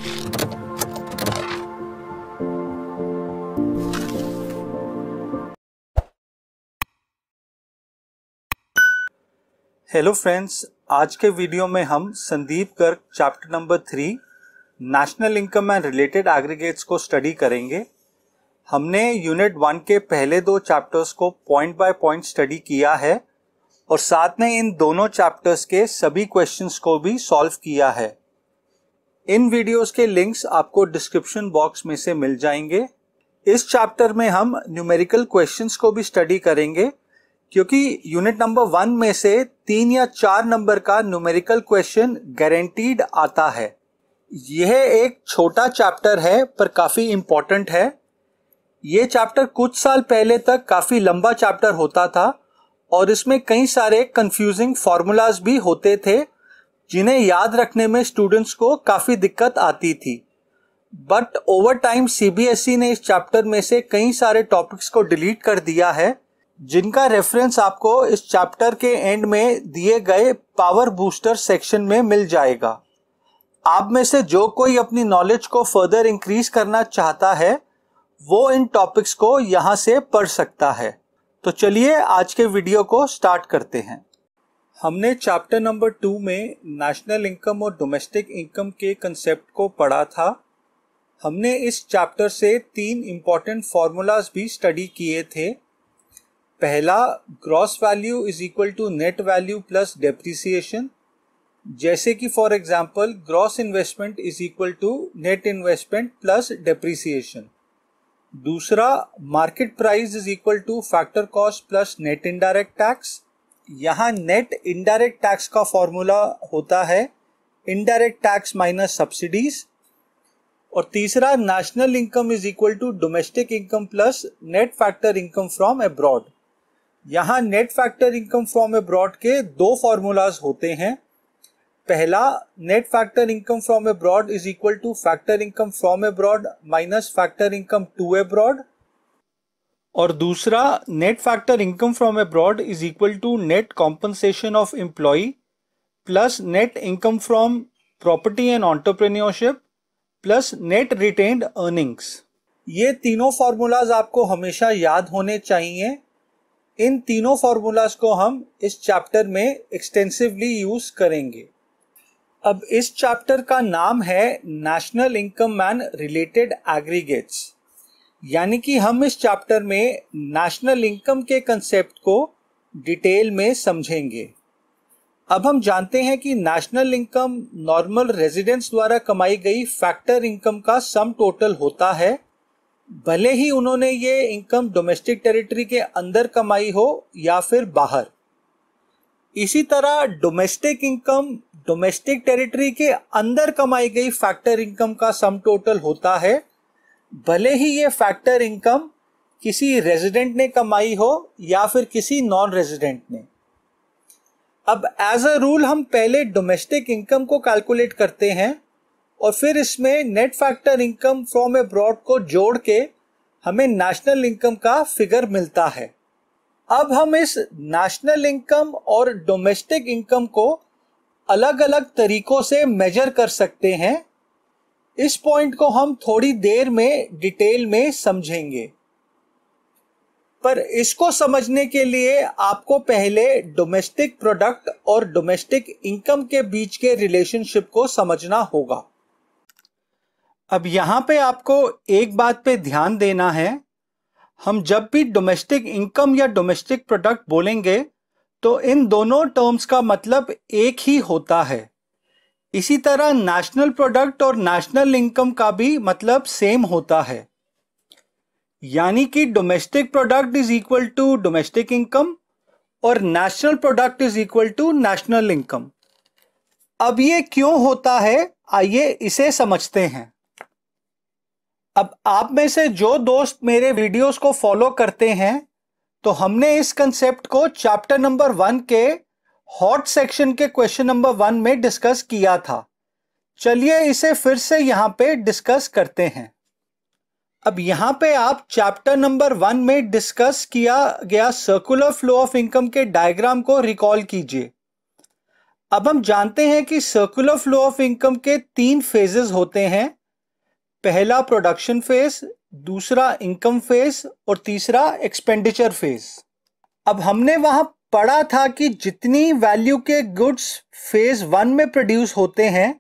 Hello friends, आज के video में हम Sandeep Garg chapter number 3 national income and related aggregates को स्टडी करेंगे। हमने यूनिट 1 के पहले 2 चैप्टर्स को पॉइंट बाय पॉइंट स्टडी किया है और साथ में इन दोनों चैप्टर्स के सभी क्वेश्चंस को भी सॉल्व किया है। इन वीडियोस के लिंक्स आपको डिस्क्रिप्शन बॉक्स में से मिल जाएंगे। इस चैप्टर में हम न्यूमेरिकल क्वेश्चंस को भी स्टडी करेंगे क्योंकि यूनिट नंबर 1 में से 3 या 4 नंबर का न्यूमेरिकल क्वेश्चन गारंटीड आता है। यह एक छोटा चैप्टर है पर काफी इंपॉर्टेंट है। यह चैप्टर कुछ साल पहले तक काफी लंबा चैप्टर होता था और इसमें कई सारे कंफ्यूजिंग फॉर्मूलाज भी होते थे जिन्हें याद रखने में स्टूडेंट्स को काफी दिक्कत आती थी। बट ओवर टाइम सीबीएसई ने इस चैप्टर में से कई सारे टॉपिक्स को डिलीट कर दिया है जिनका रेफरेंस आपको इस चैप्टर के एंड में दिए गए पावर बूस्टर सेक्शन में मिल जाएगा। आप में से जो कोई अपनी नॉलेज को फर्दर इंक्रीज करना चाहता है वो इन टॉपिक्स को यहाँ से पढ़ सकता है। तो चलिए आज के वीडियो को स्टार्ट करते हैं। हमने चैप्टर नंबर 2 में नेशनल इनकम और डोमेस्टिक इनकम के कंसेप्ट को पढ़ा था। हमने इस चैप्टर से 3 इंपॉर्टेंट फॉर्मूलाज भी स्टडी किए थे। पहला, gross value is equal to net value plus depreciation, जैसे कि for example gross investment is equal to net investment plus depreciation. दूसरा, market price is equal to factor cost plus net indirect tax. यहाँ net indirect tax का formula होता है indirect tax minus subsidies. और तीसरा, national income is equal to domestic income plus net factor income from abroad. यहाँ net factor income from abroad के 2 formulas होते हैं। पहला, net factor income from abroad is equal to factor income from abroad minus factor income to abroad. और दूसरा, net factor income from abroad is equal to net compensation of employ plus net income from property and entrepreneurship plus net retained earnings. ये तीनों formulas आपको हमेशा याद होने चाहिए। इन तीनों फॉर्मूलाज को हम इस चैप्टर में एक्सटेंसिवली यूज करेंगे। अब इस चैप्टर का नाम है national income and related aggregates, यानी कि हम इस चैप्टर में नेशनल इनकम के कंसेप्ट को डिटेल में समझेंगे। अब हम जानते हैं कि नेशनल इनकम नॉर्मल रेजिडेंट्स द्वारा कमाई गई फैक्टर इनकम का सम टोटल होता है, भले ही उन्होंने ये इनकम डोमेस्टिक टेरिटरी के अंदर कमाई हो या फिर बाहर। इसी तरह डोमेस्टिक इनकम डोमेस्टिक टेरिटरी के अंदर कमाई गई फैक्टर इनकम का सम टोटल होता है, भले ही ये फैक्टर इनकम किसी रेजिडेंट ने कमाई हो या फिर किसी नॉन रेजिडेंट ने। अब एज अ रूल हम पहले डोमेस्टिक इनकम को कैलकुलेट करते हैं और फिर इसमें net factor income from abroad को जोड़ के हमें नेशनल इनकम का फिगर मिलता है। अब हम इस नेशनल इनकम और डोमेस्टिक इनकम को अलग अलग तरीकों से मेजर कर सकते हैं। इस पॉइंट को हम थोड़ी देर में डिटेल में समझेंगे, पर इसको समझने के लिए आपको पहले डोमेस्टिक प्रोडक्ट और डोमेस्टिक इनकम के बीच के रिलेशनशिप को समझना होगा। अब यहाँ पे आपको एक बात पे ध्यान देना है, हम जब भी डोमेस्टिक इनकम या डोमेस्टिक प्रोडक्ट बोलेंगे तो इन दोनों टर्म्स का मतलब एक ही होता है। इसी तरह नेशनल प्रोडक्ट और नेशनल इनकम का भी मतलब सेम होता है, यानी कि domestic product is equal to domestic income और national product is equal to national income. अब ये क्यों होता है, आइए इसे समझते हैं। अब आप में से जो दोस्त मेरे वीडियोस को फॉलो करते हैं तो हमने इस कंसेप्ट को चैप्टर नंबर 1 के हॉट सेक्शन के क्वेश्चन नंबर 1 में डिस्कस किया था। चलिए इसे फिर से यहां पे डिस्कस करते हैं। अब यहां पे आप चैप्टर नंबर 1 में डिस्कस किया गया सर्कुलर फ्लो ऑफ इनकम के डायग्राम को रिकॉल कीजिए। अब हम जानते हैं कि सर्कुलर फ्लो ऑफ इनकम के 3 फेजेस होते हैं। पहला प्रोडक्शन फेज, दूसरा इनकम फेज और तीसरा एक्सपेंडिचर फेज। अब हमने वहां पढ़ा था कि जितनी वैल्यू के गुड्स फेज 1 में प्रोड्यूस होते हैं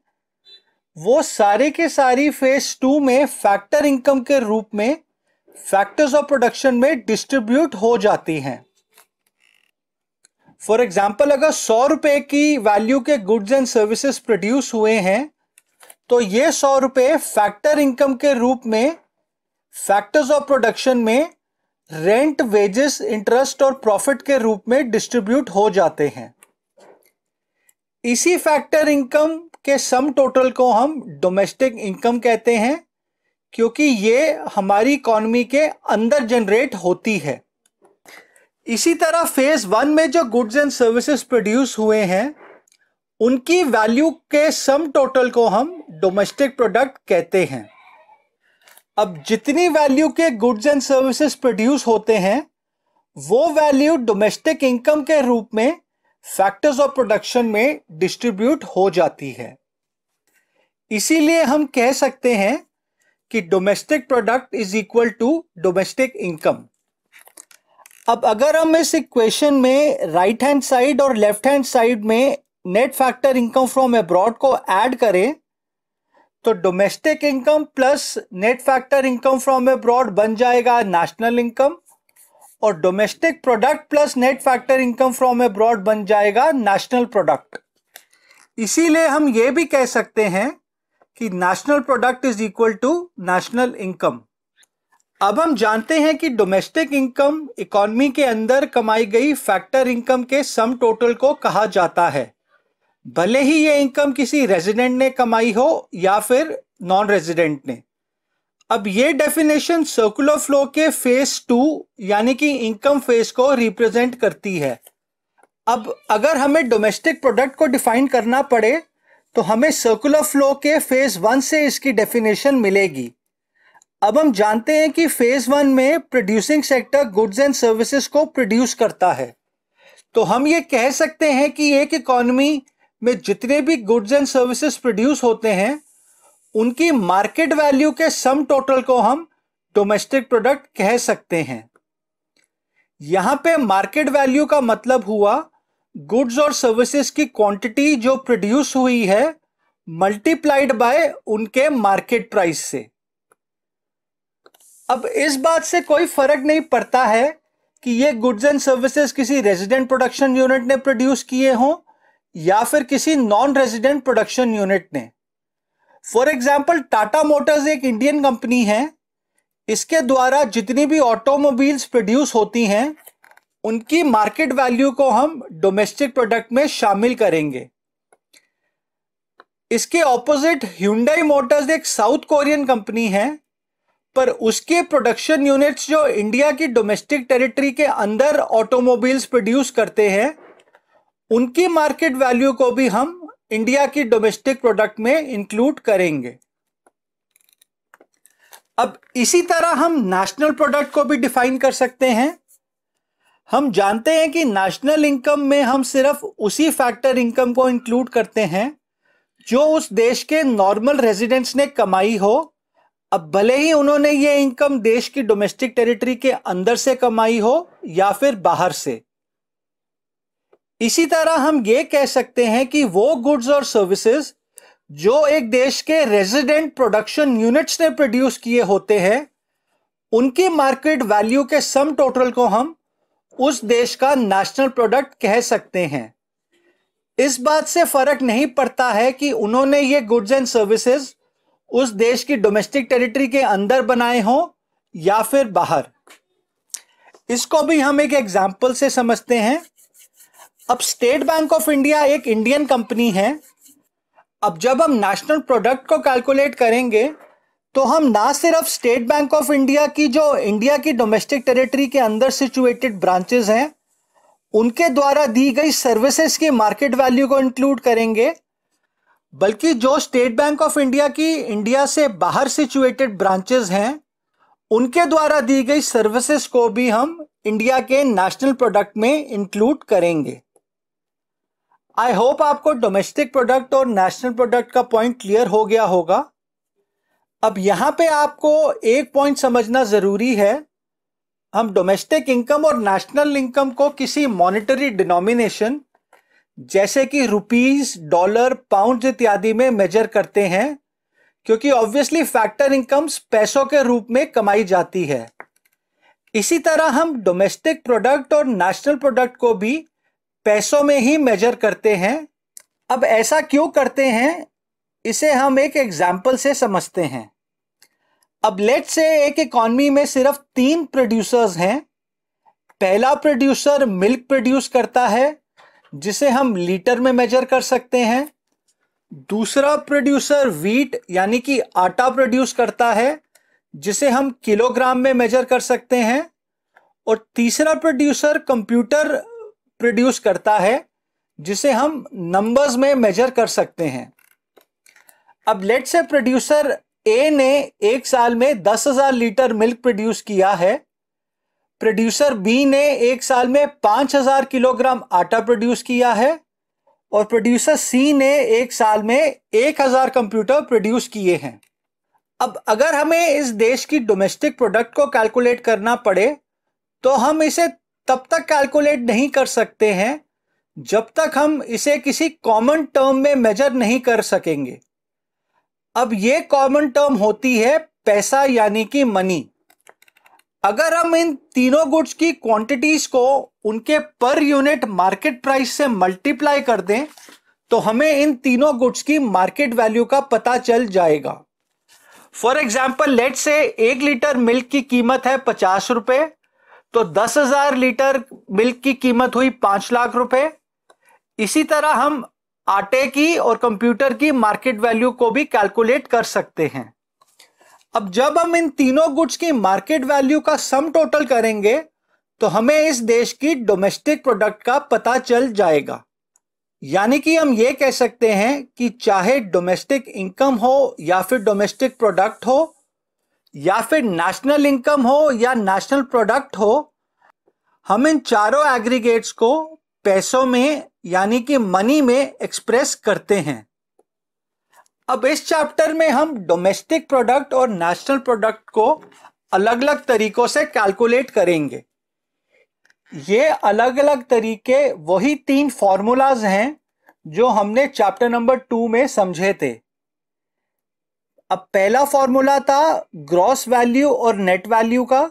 वो सारे के सारी फेज 2 में फैक्टर इनकम के रूप में फैक्टर्स ऑफ प्रोडक्शन में डिस्ट्रीब्यूट हो जाती हैं। फॉर एग्जाम्पल, अगर 100 रुपए की वैल्यू के गुड्स एंड सर्विसेज प्रोड्यूस हुए हैं तो ये 100 रुपए फैक्टर इनकम के रूप में फैक्टर्स ऑफ प्रोडक्शन में रेंट, वेजेस, इंटरेस्ट और प्रॉफिट के रूप में डिस्ट्रीब्यूट हो जाते हैं। इसी फैक्टर इनकम के सम टोटल को हम डोमेस्टिक इनकम कहते हैं, क्योंकि ये हमारी इकोनॉमी के अंदर जनरेट होती है। इसी तरह फेज 1 में जो गुड्स एंड सर्विसेज प्रोड्यूस हुए हैं उनकी वैल्यू के सम टोटल को हम डोमेस्टिक प्रोडक्ट कहते हैं। अब जितनी वैल्यू के गुड्स एंड सर्विसेज प्रोड्यूस होते हैं वो वैल्यू डोमेस्टिक इनकम के रूप में फैक्टर्स ऑफ प्रोडक्शन में डिस्ट्रीब्यूट हो जाती है। इसीलिए हम कह सकते हैं कि domestic product is equal to domestic income. अब अगर हम इस इक्वेशन में राइट हैंड साइड और लेफ्ट हैंड साइड में net factor income from abroad को ऐड करें तो domestic income plus net factor income from abroad बन जाएगा नेशनल इनकम, और domestic product plus net factor income from abroad बन जाएगा नेशनल प्रोडक्ट। इसीलिए हम ये भी कह सकते हैं कि national product is equal to national income. अब हम जानते हैं कि डोमेस्टिक इनकम इकोनॉमी के अंदर कमाई गई फैक्टर इनकम के सम टोटल को कहा जाता है, भले ही ये इनकम किसी रेजिडेंट ने कमाई हो या फिर नॉन रेजिडेंट ने। अब ये डेफिनेशन सर्कुलर फ्लो के फेज 2 यानी कि इनकम फेज को रिप्रेजेंट करती है। अब अगर हमें डोमेस्टिक प्रोडक्ट को डिफाइन करना पड़े तो हमें सर्कुलर फ्लो के फेज 1 से इसकी डेफिनेशन मिलेगी। अब हम जानते हैं कि फेज 1 में producing sector goods and services को प्रोड्यूस करता है, तो हम ये कह सकते हैं कि एक इकोनॉमी में जितने भी गुड्स एंड सर्विसेज प्रोड्यूस होते हैं उनकी मार्केट वैल्यू के सम टोटल को हम डोमेस्टिक प्रोडक्ट कह सकते हैं। यहां पे मार्केट वैल्यू का मतलब हुआ गुड्स और सर्विसेज की क्वांटिटी जो प्रोड्यूस हुई है मल्टीप्लाइड बाय उनके मार्केट प्राइस से। अब इस बात से कोई फर्क नहीं पड़ता है कि ये गुड्स एंड सर्विसेज किसी रेजिडेंट प्रोडक्शन यूनिट ने प्रोड्यूस किए हों या फिर किसी नॉन रेजिडेंट प्रोडक्शन यूनिट ने। फॉर एग्जाम्पल, टाटा मोटर्स एक इंडियन कंपनी है, इसके द्वारा जितनी भी ऑटोमोबाइल्स प्रोड्यूस होती हैं उनकी मार्केट वैल्यू को हम डोमेस्टिक प्रोडक्ट में शामिल करेंगे। इसके ऑपोजिट ह्यूंडई मोटर्स एक साउथ कोरियन कंपनी है, पर उसके प्रोडक्शन यूनिट्स जो इंडिया की डोमेस्टिक टेरिटरी के अंदर ऑटोमोबाइल्स प्रोड्यूस करते हैं उनकी मार्केट वैल्यू को भी हम इंडिया की डोमेस्टिक प्रोडक्ट में इंक्लूड करेंगे। अब इसी तरह हम नेशनल प्रोडक्ट को भी डिफाइन कर सकते हैं। हम जानते हैं कि नेशनल इनकम में हम सिर्फ उसी फैक्टर इनकम को इंक्लूड करते हैं जो उस देश के नॉर्मल रेजिडेंट्स ने कमाई हो, अब भले ही उन्होंने ये इनकम देश की डोमेस्टिक टेरिटरी के अंदर से कमाई हो या फिर बाहर से। इसी तरह हम ये कह सकते हैं कि वो गुड्स और सर्विसेज जो एक देश के रेजिडेंट प्रोडक्शन यूनिट्स ने प्रोड्यूस किए होते हैं उनकी मार्केट वैल्यू के सम टोटल को हम उस देश का नेशनल प्रोडक्ट कह सकते हैं। इस बात से फर्क नहीं पड़ता है कि उन्होंने ये गुड्स एंड सर्विसेज उस देश की डोमेस्टिक टेरिटरी के अंदर बनाए हों या फिर बाहर। इसको भी हम एक एग्जाम्पल से समझते हैं। अब स्टेट बैंक ऑफ इंडिया एक इंडियन कंपनी है। अब जब हम नेशनल प्रोडक्ट को कैलकुलेट करेंगे तो हम ना सिर्फ स्टेट बैंक ऑफ इंडिया की जो इंडिया की डोमेस्टिक टेरिटरी के अंदर सिचुएटेड ब्रांचेस हैं उनके द्वारा दी गई सर्विसेज की मार्केट वैल्यू को इंक्लूड करेंगे, बल्कि जो स्टेट बैंक ऑफ इंडिया की इंडिया से बाहर सिचुएटेड ब्रांचेस हैं उनके द्वारा दी गई सर्विसेज को भी हम इंडिया के नेशनल प्रोडक्ट में इंक्लूड करेंगे। आई होप आपको डोमेस्टिक प्रोडक्ट और नेशनल प्रोडक्ट का पॉइंट क्लियर हो गया होगा। अब यहां पे आपको एक पॉइंट समझना जरूरी है, हम डोमेस्टिक इनकम और नेशनल इनकम को किसी मॉनेटरी डिनोमिनेशन जैसे कि रुपीस, डॉलर, पाउंड इत्यादि में मेजर करते हैं, क्योंकि ऑब्वियसली फैक्टर इनकम्स पैसों के रूप में कमाई जाती है। इसी तरह हम डोमेस्टिक प्रोडक्ट और नेशनल प्रोडक्ट को भी पैसों में ही मेजर करते हैं। अब ऐसा क्यों करते हैं, इसे हम एक एग्जाम्पल से समझते हैं। अब लेट्स से एक इकॉनमी में सिर्फ 3 प्रोड्यूसर्स हैं। पहला प्रोड्यूसर मिल्क प्रोड्यूस करता है, जिसे हम लीटर में मेजर कर सकते हैं। दूसरा प्रोड्यूसर व्हीट यानी कि आटा प्रोड्यूस करता है, जिसे हम किलोग्राम में मेजर कर सकते हैं। और तीसरा प्रोड्यूसर कंप्यूटर प्रोड्यूस करता है, जिसे हम नंबर्स में मेजर कर सकते हैं। अब लेट्स से प्रोड्यूसर ए ने एक साल में 10,000 लीटर मिल्क प्रोड्यूस किया है। प्रोड्यूसर बी ने एक साल में 5,000 किलोग्राम आटा प्रोड्यूस किया है। और प्रोड्यूसर सी ने एक साल में 1,000 कंप्यूटर प्रोड्यूस किए हैं। अब अगर हमें इस देश की डोमेस्टिक प्रोडक्ट को कैलकुलेट करना पड़े, तो हम इसे तब तक कैलकुलेट नहीं कर सकते हैं जब तक हम इसे किसी कॉमन टर्म में मेजर नहीं कर सकेंगे। अब ये कॉमन टर्म होती है पैसा यानी कि मनी। अगर हम इन तीनों गुड्स की क्वांटिटीज को उनके पर यूनिट मार्केट प्राइस से मल्टीप्लाई कर दें, तो हमें इन तीनों गुड्स की मार्केट वैल्यू का पता चल जाएगा। For example let's say 1 litre milk की कीमत है 50 रुपए, तो 10,000 लीटर मिल्क की कीमत हुई 5 लाख रुपए। इसी तरह हम आटे की और कंप्यूटर की मार्केट वैल्यू को भी कैलकुलेट कर सकते हैं। अब जब हम इन तीनों गुड्स की मार्केट वैल्यू का सम टोटल करेंगे, तो हमें इस देश की डोमेस्टिक प्रोडक्ट का पता चल जाएगा। यानी कि हम ये कह सकते हैं कि चाहे डोमेस्टिक इनकम हो या फिर डोमेस्टिक प्रोडक्ट हो, या फिर नेशनल इनकम हो या नेशनल प्रोडक्ट हो, हम इन चारों एग्रीगेट्स को पैसों में यानी कि मनी में एक्सप्रेस करते हैं। अब इस चैप्टर में हम डोमेस्टिक प्रोडक्ट और नेशनल प्रोडक्ट को अलग अलग तरीकों से कैलकुलेट करेंगे। ये अलग अलग तरीके वही 3 फॉर्मूलाज हैं जो हमने चैप्टर नंबर 2 में समझे थे। अब पहला फॉर्मूला था ग्रॉस वैल्यू और नेट वैल्यू का,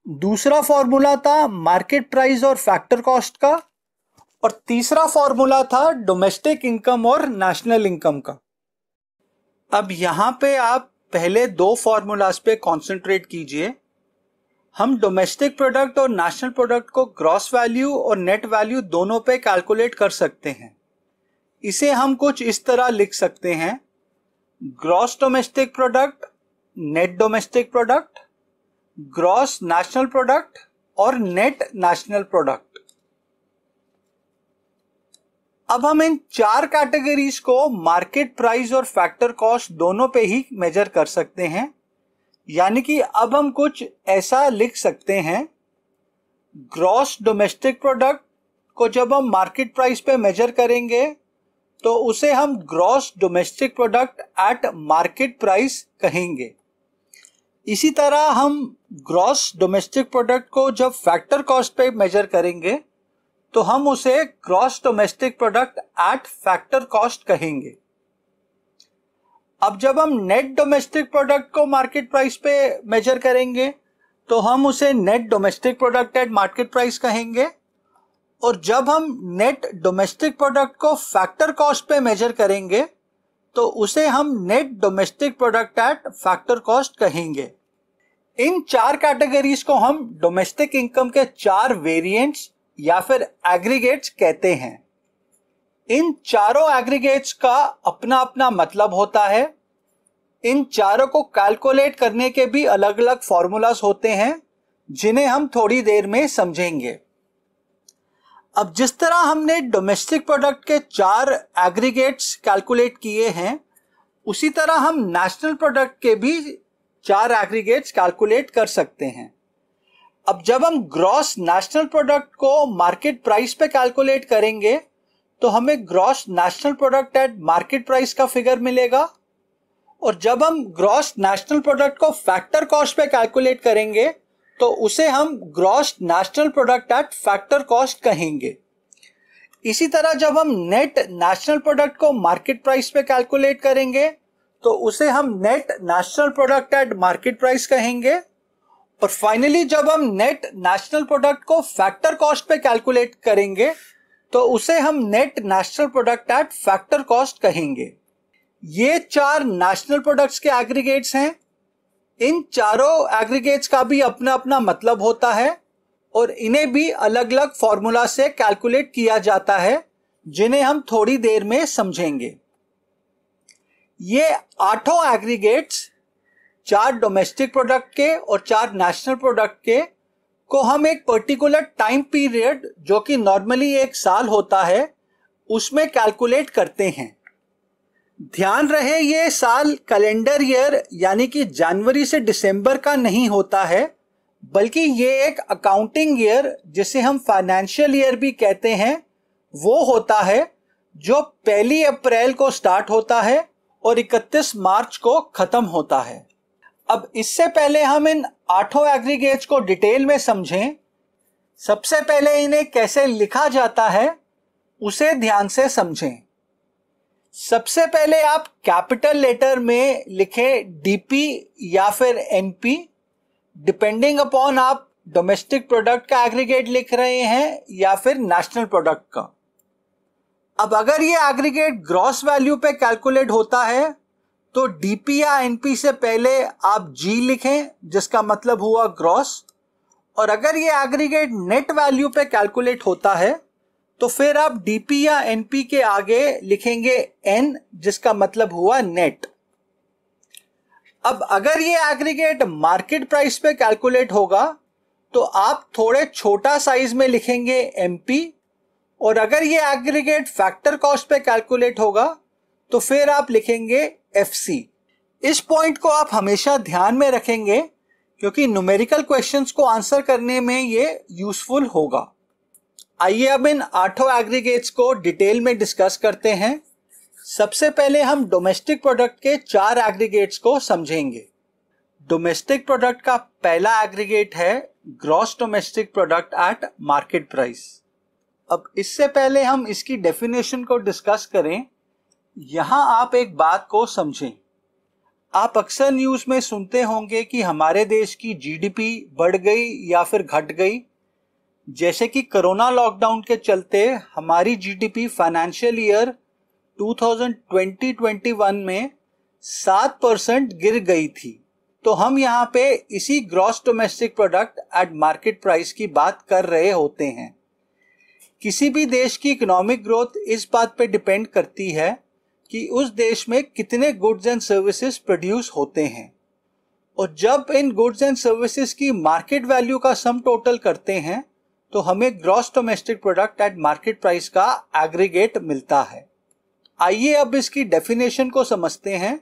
दूसरा फॉर्मूला था मार्केट प्राइस और फैक्टर कॉस्ट का, और तीसरा फॉर्मूला था डोमेस्टिक इनकम और नेशनल इनकम का। अब यहां पे आप पहले 2 फॉर्मूलाज पे कंसंट्रेट कीजिए। हम डोमेस्टिक प्रोडक्ट और नेशनल प्रोडक्ट को ग्रॉस वैल्यू और नेट वैल्यू दोनों पे कैलकुलेट कर सकते हैं। इसे हम कुछ इस तरह लिख सकते हैं, gross domestic product, net domestic product, gross national product और नेट नेशनल प्रोडक्ट। अब हम इन 4 कैटेगरीज को मार्केट प्राइस और फैक्टर कॉस्ट दोनों पे ही मेजर कर सकते हैं। यानी कि अब हम कुछ ऐसा लिख सकते हैं, ग्रॉस डोमेस्टिक प्रोडक्ट को जब हम मार्केट प्राइस पे मेजर करेंगे, तो उसे हम gross domestic product at market price कहेंगे। इसी तरह हम ग्रॉस डोमेस्टिक प्रोडक्ट को जब फैक्टर कॉस्ट पे मेजर करेंगे, तो हम उसे gross domestic product at factor cost कहेंगे। अब जब हम नेट डोमेस्टिक प्रोडक्ट को मार्केट प्राइस पे मेजर करेंगे, तो हम उसे net domestic product at market price कहेंगे। और जब हम नेट डोमेस्टिक प्रोडक्ट को फैक्टर कॉस्ट पे मेजर करेंगे, तो उसे हम net domestic product at factor cost कहेंगे। इन 4 कैटेगरीज को हम डोमेस्टिक इनकम के 4 वेरिएंट्स या फिर एग्रीगेट्स कहते हैं। इन चारों एग्रीगेट्स का अपना अपना मतलब होता है। इन चारों को कैलकुलेट करने के भी अलग अलग फॉर्मूलाज होते हैं, जिन्हें हम थोड़ी देर में समझेंगे। अब जिस तरह हमने डोमेस्टिक प्रोडक्ट के 4 एग्रीगेट्स कैलकुलेट किए हैं, उसी तरह हम नेशनल प्रोडक्ट के भी 4 एग्रीगेट्स कैलकुलेट कर सकते हैं। अब जब हम ग्रॉस नेशनल प्रोडक्ट को मार्केट प्राइस पे कैलकुलेट करेंगे, तो हमें gross national product at market price का फिगर मिलेगा। और जब हम ग्रॉस नेशनल प्रोडक्ट को फैक्टर कॉस्ट पे कैलकुलेट करेंगे तो उसे हम gross national product at factor cost कहेंगे। इसी तरह जब हम नेट नेशनल प्रोडक्ट को मार्केट प्राइस पे कैलकुलेट करेंगे तो उसे हम net national product at market price कहेंगे। और फाइनली जब हम नेट नेशनल प्रोडक्ट को फैक्टर कॉस्ट पे कैलकुलेट करेंगे तो उसे हम net national product at factor cost कहेंगे। ये 4 नेशनल प्रोडक्ट्स के एग्रीगेट्स हैं। इन चारों एग्रीगेट्स का भी अपना अपना मतलब होता है और इन्हें भी अलग अलग फॉर्मूला से कैलकुलेट किया जाता है, जिन्हें हम थोड़ी देर में समझेंगे। ये 8 एग्रीगेट्स 4 डोमेस्टिक प्रोडक्ट के और 4 नेशनल प्रोडक्ट के को हम एक पर्टिकुलर टाइम पीरियड, जो कि नॉर्मली 1 साल होता है, उसमें कैलकुलेट करते हैं। ध्यान रहे ये साल कैलेंडर ईयर यानी कि जनवरी से दिसंबर का नहीं होता है, बल्कि ये एक अकाउंटिंग ईयर, जिसे हम फाइनेंशियल ईयर भी कहते हैं, वो होता है जो 1 अप्रैल को स्टार्ट होता है और 31 मार्च को खत्म होता है। अब इससे पहले हम इन 8 एग्रीगेट्स को डिटेल में समझें, सबसे पहले इन्हें कैसे लिखा जाता है उसे ध्यान से समझें। सबसे पहले आप कैपिटल लेटर में लिखें डीपी या फिर एनपी, डिपेंडिंग अपॉन आप डोमेस्टिक प्रोडक्ट का एग्रीगेट लिख रहे हैं या फिर नेशनल प्रोडक्ट का। अब अगर ये एग्रीगेट ग्रॉस वैल्यू पे कैलकुलेट होता है तो डीपी या एनपी से पहले आप जी लिखें, जिसका मतलब हुआ ग्रॉस। और अगर ये एग्रीगेट नेट वैल्यू पे कैलकुलेट होता है तो फिर आप डीपी या एनपी के आगे लिखेंगे एन, जिसका मतलब हुआ नेट। अब अगर ये एग्रीगेट मार्केट प्राइस पे कैलकुलेट होगा तो आप थोड़े छोटा साइज में लिखेंगे एमपी। और अगर ये एग्रीगेट फैक्टर कॉस्ट पे कैलकुलेट होगा तो फिर आप लिखेंगे एफसी। इस पॉइंट को आप हमेशा ध्यान में रखेंगे क्योंकि न्यूमेरिकल क्वेश्चंस को आंसर करने में ये यूजफुल होगा। आइए अब इन 8 एग्रीगेट्स को डिटेल में डिस्कस करते हैं। सबसे पहले हम डोमेस्टिक प्रोडक्ट के 4 एग्रीगेट्स को समझेंगे। डोमेस्टिक प्रोडक्ट का पहला एग्रीगेट है gross domestic product at market price. अब इससे पहले हम इसकी डेफिनेशन को डिस्कस करें, यहां आप एक बात को समझें। आप अक्सर न्यूज में सुनते होंगे कि हमारे देश की जीडीपी बढ़ गई या फिर घट गई। जैसे कि कोरोना लॉकडाउन के चलते हमारी जीडीपी फाइनेंशियल ईयर 2020-21 में 7% गिर गई थी। तो हम यहाँ पे इसी gross domestic product at market price की बात कर रहे होते हैं। किसी भी देश की इकोनॉमिक ग्रोथ इस बात पे डिपेंड करती है कि उस देश में कितने गुड्स एंड सर्विसेज प्रोड्यूस होते हैं, और जब इन गुड्स एंड सर्विसेज की मार्केट वैल्यू का सम टोटल करते हैं तो हमें gross domestic product at market price का एग्रीगेट मिलता है। आइए अब इसकी डेफिनेशन को समझते हैं।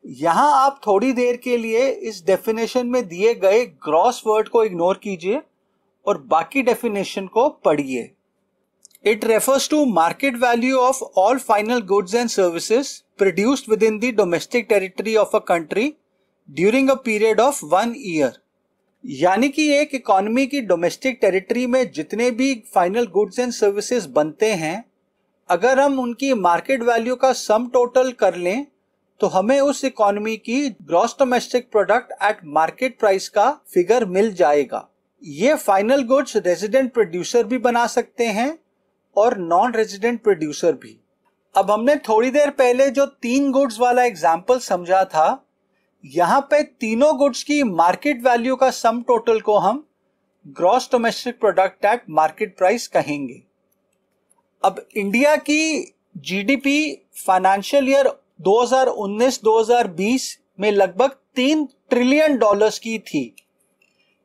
यहां आप थोड़ी देर के लिए इस डेफिनेशन में दिए गए ग्रॉस वर्ड को इग्नोर कीजिए और बाकी डेफिनेशन को पढ़िए। It refers to market value of all final goods and services produced within the domestic territory of a country during a period of 1 year। यानी कि एक इकोनॉमी की डोमेस्टिक टेरिटरी में जितने भी फाइनल गुड्स एंड सर्विसेज बनते हैं, अगर हम उनकी मार्केट वैल्यू का सम टोटल कर लें तो हमें उस इकोनॉमी की gross domestic product at market price का फिगर मिल जाएगा। ये फाइनल गुड्स रेजिडेंट प्रोड्यूसर भी बना सकते हैं और नॉन रेजिडेंट प्रोड्यूसर भी। अब हमने थोड़ी देर पहले जो 3 गुड्स वाला एग्जाम्पल समझा था, यहाँ पे तीनों गुड्स की मार्केट वैल्यू का सम टोटल को हम gross domestic product at market price कहेंगे। अब इंडिया की जीडीपी फाइनेंशियल ईयर 2019-2020 में लगभग $3 ट्रिलियन की थी।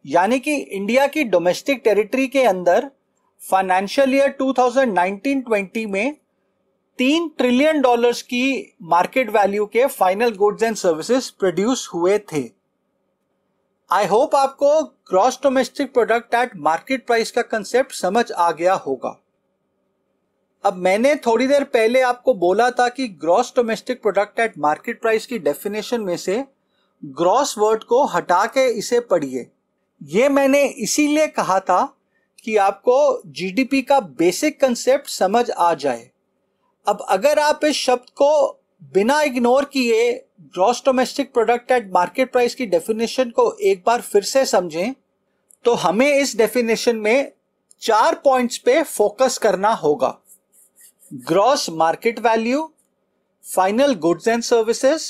यानी कि इंडिया की डोमेस्टिक टेरिटरी के अंदर फाइनेंशियल ईयर 2019-20 में $3 ट्रिलियन की मार्केट वैल्यू के final goods and services produce हुए थे। आई होप आपको gross domestic product at market price का कंसेप्ट समझ आ गया होगा। अब मैंने थोड़ी देर पहले आपको बोला था कि gross domestic product at market price की डेफिनेशन में से ग्रॉस वर्ड को हटा के इसे पढ़िए। ये मैंने इसीलिए कहा था कि आपको जीडीपी का बेसिक कंसेप्ट समझ आ जाए। अब अगर आप इस शब्द को बिना इग्नोर किए gross domestic product at market price की डेफिनेशन को एक बार फिर से समझें तो हमें इस डेफिनेशन में 4 पॉइंट्स पे फोकस करना होगा। Gross market value, final goods and services,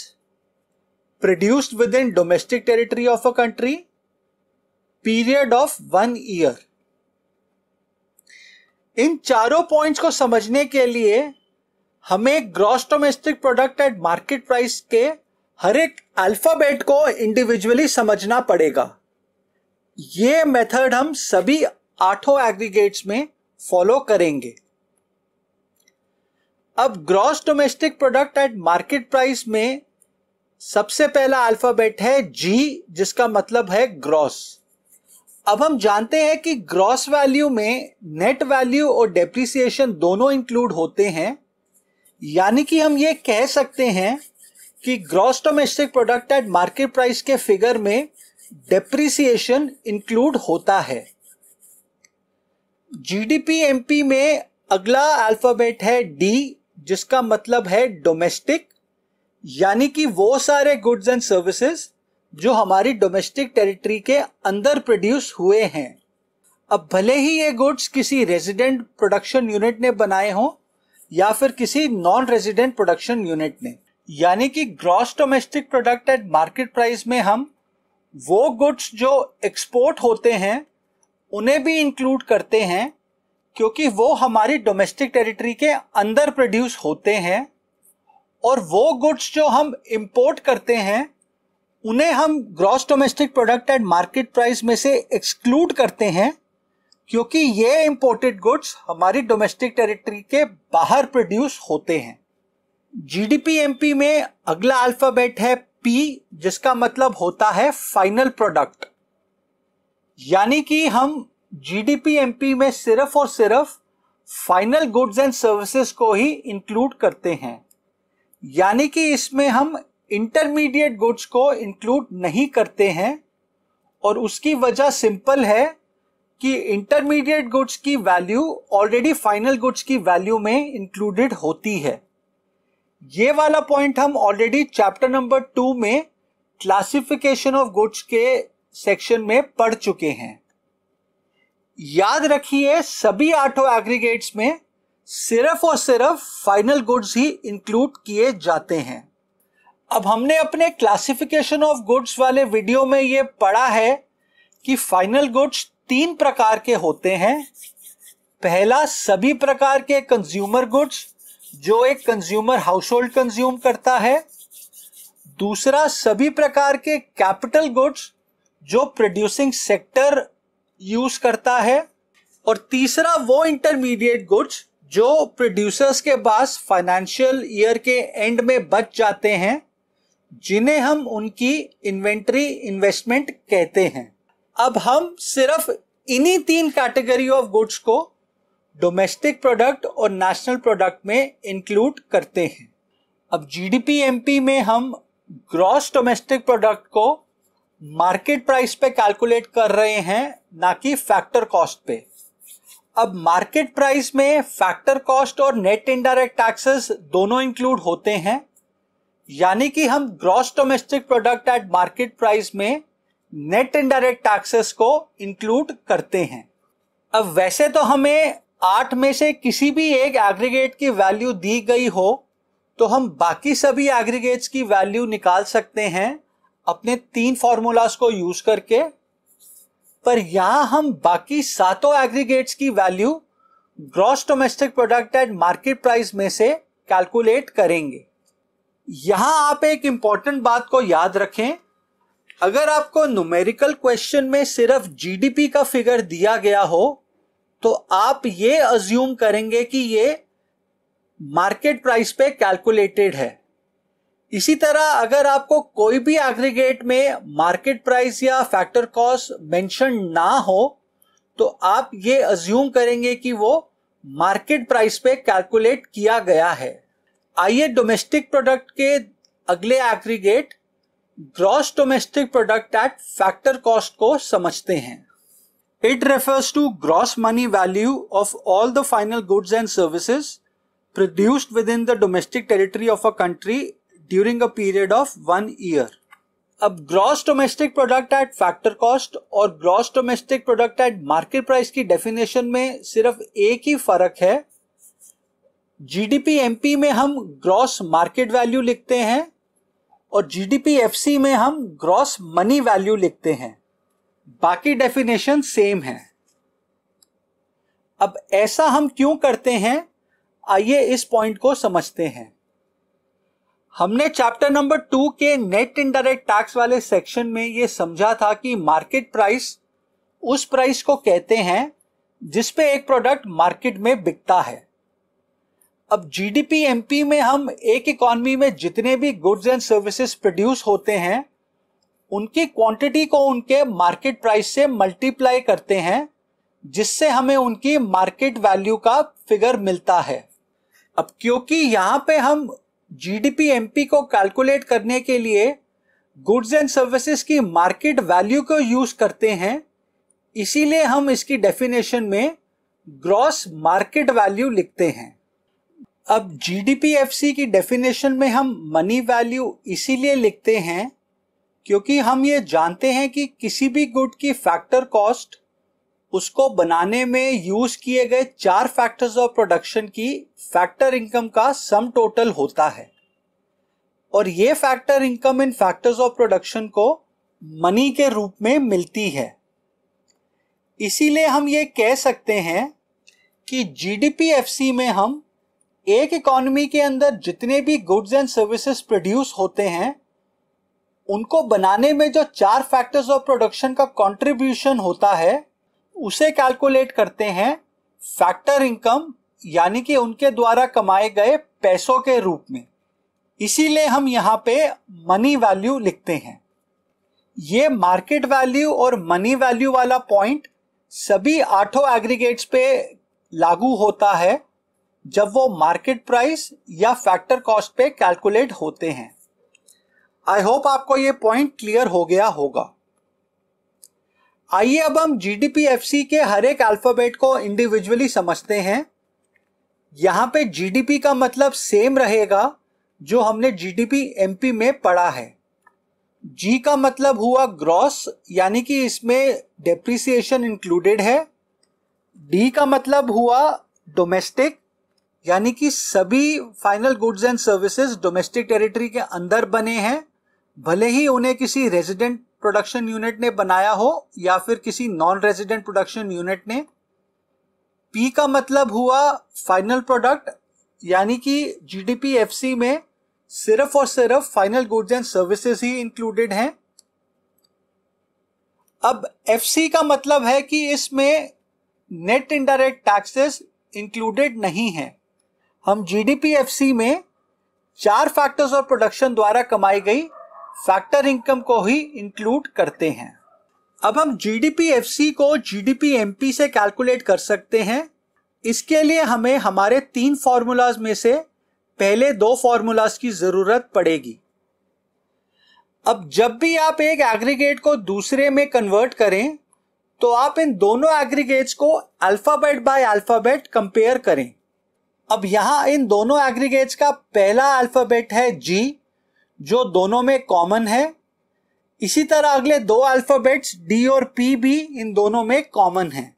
produced within domestic territory of a country, period of 1 year. इन चारों पॉइंट्स को समझने के लिए हमें gross domestic product at market price के हर एक अल्फाबेट को इंडिविजुअली समझना पड़ेगा। ये मेथड हम सभी 8 एग्रीगेट्स में फॉलो करेंगे। अब gross domestic product at market price में सबसे पहला अल्फाबेट है जी, जिसका मतलब है ग्रॉस। अब हम जानते हैं कि ग्रॉस वैल्यू में नेट वैल्यू और डेप्रिसिएशन दोनों इंक्लूड होते हैं, यानी कि हम ये कह सकते हैं कि gross domestic product at market price के फिगर में डेप्रिसिएशन इंक्लूड होता है। जीडीपी एमपी में अगला अल्फाबेट है डी, जिसका मतलब है डोमेस्टिक, यानी कि वो सारे गुड्स एंड सर्विसेज जो हमारी डोमेस्टिक टेरिटरी के अंदर प्रोड्यूस हुए हैं। अब भले ही ये गुड्स किसी रेजिडेंट प्रोडक्शन यूनिट ने बनाए हों या फिर किसी नॉन रेजिडेंट प्रोडक्शन यूनिट ने, यानी कि gross domestic product at market price में हम वो गुड्स जो एक्सपोर्ट होते हैं उन्हें भी इंक्लूड करते हैं, क्योंकि वो हमारी डोमेस्टिक टेरिटरी के अंदर प्रोड्यूस होते हैं। और वो गुड्स जो हम इंपोर्ट करते हैं उन्हें हम gross domestic product at market price में से एक्सक्लूड करते हैं, क्योंकि ये इंपोर्टेड गुड्स हमारी डोमेस्टिक टेरिटरी के बाहर प्रोड्यूस होते हैं। जीडीपी एमपी में अगला अल्फाबेट है पी, जिसका मतलब होता है फाइनल प्रोडक्ट, यानी कि हम जीडीपी एमपी में सिर्फ और सिर्फ फाइनल गुड्स एंड सर्विसेज को ही इंक्लूड करते हैं, यानी कि इसमें हम इंटरमीडिएट गुड्स को इंक्लूड नहीं करते हैं। और उसकी वजह सिंपल है कि इंटरमीडिएट गुड्स की वैल्यू ऑलरेडी फाइनल गुड्स की वैल्यू में इंक्लूडेड होती है। ये वाला पॉइंट हम ऑलरेडी चैप्टर नंबर 2 में क्लासिफिकेशन ऑफ गुड्स के सेक्शन में पढ़ चुके हैं। याद रखिए, सभी 8 एग्रीगेट्स में सिर्फ और सिर्फ फाइनल गुड्स ही इंक्लूड किए जाते हैं। अब हमने अपने क्लासिफिकेशन ऑफ गुड्स वाले वीडियो में ये पढ़ा है कि फाइनल गुड्स 3 प्रकार के होते हैं। पहला, सभी प्रकार के कंज्यूमर गुड्स जो एक कंज्यूमर हाउस होल्ड कंज्यूम करता है। दूसरा, सभी प्रकार के कैपिटल गुड्स जो प्रोड्यूसिंग सेक्टर यूज करता है। और तीसरा, वो इंटरमीडिएट गुड्स जो प्रोड्यूसर्स के पास फाइनेंशियल ईयर के एंड में बच जाते हैं, जिन्हें हम उनकी इन्वेंट्री इन्वेस्टमेंट कहते हैं। अब हम सिर्फ इन्हीं 3 कैटेगरी ऑफ गुड्स को डोमेस्टिक प्रोडक्ट और नेशनल प्रोडक्ट में इंक्लूड करते हैं। अब जीडीपी एमपी में हम ग्रॉस डोमेस्टिक प्रोडक्ट को मार्केट प्राइस पे कैलकुलेट कर रहे हैं, ना कि फैक्टर कॉस्ट पे। अब मार्केट प्राइस में फैक्टर कॉस्ट और नेट इनडायरेक्ट टैक्सेस दोनों इंक्लूड होते हैं, यानी कि हम gross domestic product at market price में नेट इनडायरेक्ट टैक्सेस को इंक्लूड करते हैं। अब वैसे तो हमें 8 में से किसी भी एक एग्रीगेट की वैल्यू दी गई हो तो हम बाकी सभी एग्रीगेट्स की वैल्यू निकाल सकते हैं अपने 3 फॉर्मूलाज को यूज करके। पर यहां हम बाकी 7 एग्रीगेट्स की value gross domestic product at market price में से कैलकुलेट करेंगे। यहां आप एक इंपॉर्टेंट बात को याद रखें, अगर आपको न्यूमेरिकल क्वेश्चन में सिर्फ जीडीपी का फिगर दिया गया हो तो आप ये अज्यूम करेंगे कि ये मार्केट प्राइस पे कैलकुलेटेड है। इसी तरह अगर आपको कोई भी एग्रीगेट में मार्केट प्राइस या फैक्टर कॉस्ट मेंशन ना हो तो आप ये अज्यूम करेंगे कि वो मार्केट प्राइस पे कैलकुलेट किया गया है। आइए डोमेस्टिक प्रोडक्ट के अगले aggregate gross domestic product at factor cost को समझते हैं। It refers to gross money value of all the final goods and services produced within the domestic territory of a country during a period of 1 year. अब gross domestic product at factor cost और gross domestic product at market price की definition में सिर्फ एक ही फर्क है। GDP MP में हम ग्रॉस मार्केट वैल्यू लिखते हैं और जीडीपी एफसी में हम ग्रॉस मनी वैल्यू लिखते हैं, बाकी डेफिनेशन सेम है। अब ऐसा हम क्यों करते हैं, आइए इस पॉइंट को समझते हैं। हमने चैप्टर नंबर 2 के नेट इनडायरेक्ट टैक्स वाले सेक्शन में यह समझा था कि मार्केट प्राइस उस प्राइस को कहते हैं जिस पे एक प्रोडक्ट मार्केट में बिकता है। अब जीडीपी एमपी में हम एक इकॉनमी में जितने भी गुड्स एंड सर्विसेज प्रोड्यूस होते हैं उनकी क्वांटिटी को उनके मार्केट प्राइस से मल्टीप्लाई करते हैं, जिससे हमें उनकी मार्केट वैल्यू का फिगर मिलता है। अब क्योंकि यहां पे हम जीडीपी एमपी को कैलकुलेट करने के लिए गुड्स एंड सर्विसेज की मार्केट वैल्यू को यूज करते हैं, इसीलिए हम इसकी डेफिनेशन में ग्रॉस मार्केट वैल्यू लिखते हैं। अब जीडीपी एफसी की डेफिनेशन में हम मनी वैल्यू इसीलिए लिखते हैं क्योंकि हम ये जानते हैं कि किसी भी गुड की फैक्टर कॉस्ट उसको बनाने में यूज किए गए 4 फैक्टर्स ऑफ प्रोडक्शन की फैक्टर इनकम का सम टोटल होता है और ये factor income in factors of production को मनी के रूप में मिलती है। इसीलिए हम ये कह सकते हैं कि जीडीपी-एफसी में हम एक इकॉनमी के अंदर जितने भी गुड्स एंड सर्विसेज प्रोड्यूस होते हैं उनको बनाने में जो 4 फैक्टर्स ऑफ प्रोडक्शन का कंट्रीब्यूशन होता है उसे कैलकुलेट करते हैं फैक्टर इनकम, यानी कि उनके द्वारा कमाए गए पैसों के रूप में। इसीलिए हम यहाँ पे मनी वैल्यू लिखते हैं। ये मार्केट वैल्यू और मनी वैल्यू वाला पॉइंट सभी 8 एग्रीगेट्स पे लागू होता है जब वो मार्केट प्राइस या फैक्टर कॉस्ट पे कैलकुलेट होते हैं। आई होप आपको ये पॉइंट क्लियर हो गया होगा। आइए अब हम जीडीपी-एफसी के हर एक अल्फाबेट को इंडिविजुअली समझते हैं। यहां पे जीडीपी का मतलब सेम रहेगा जो हमने जीडीपी-एमपी में पढ़ा है। जी का मतलब हुआ ग्रॉस, यानी कि इसमें डेप्रिसिएशन इंक्लूडेड है। डी का मतलब हुआ डोमेस्टिक, यानी कि सभी final goods and services domestic territory के अंदर बने हैं, भले ही उन्हें किसी रेजिडेंट प्रोडक्शन यूनिट ने बनाया हो या फिर किसी नॉन रेजिडेंट प्रोडक्शन यूनिट ने। पी का मतलब हुआ फाइनल प्रोडक्ट, यानी कि जीडीपी-एफसी में सिर्फ और सिर्फ final goods and services he included हैं। अब एफसी का मतलब है कि इसमें नेट इनडायरेक्ट टैक्सेस इंक्लूडेड नहीं है। हम जीडीपी-एफसी में 4 फैक्टर्स ऑफ प्रोडक्शन द्वारा कमाई गई फैक्टर इनकम को ही इंक्लूड करते हैं। अब हम जीडीपी-एफसी को जीडीपी-एमपी से कैलकुलेट कर सकते हैं। इसके लिए हमें हमारे 3 फॉर्मूलाज में से पहले 2 फॉर्मूलाज की जरूरत पड़ेगी। अब जब भी आप एक एग्रीगेट को दूसरे में कन्वर्ट करें तो आप इन दोनों एग्रीगेट्स को अल्फाबेट बाय अल्फाबेट कंपेयर करें। अब यहां इन दोनों एग्रीगेट्स का पहला अल्फाबेट है जी, जो दोनों में कॉमन है। इसी तरह अगले 2 अल्फाबेट्स डी और पी भी इन दोनों में कॉमन है।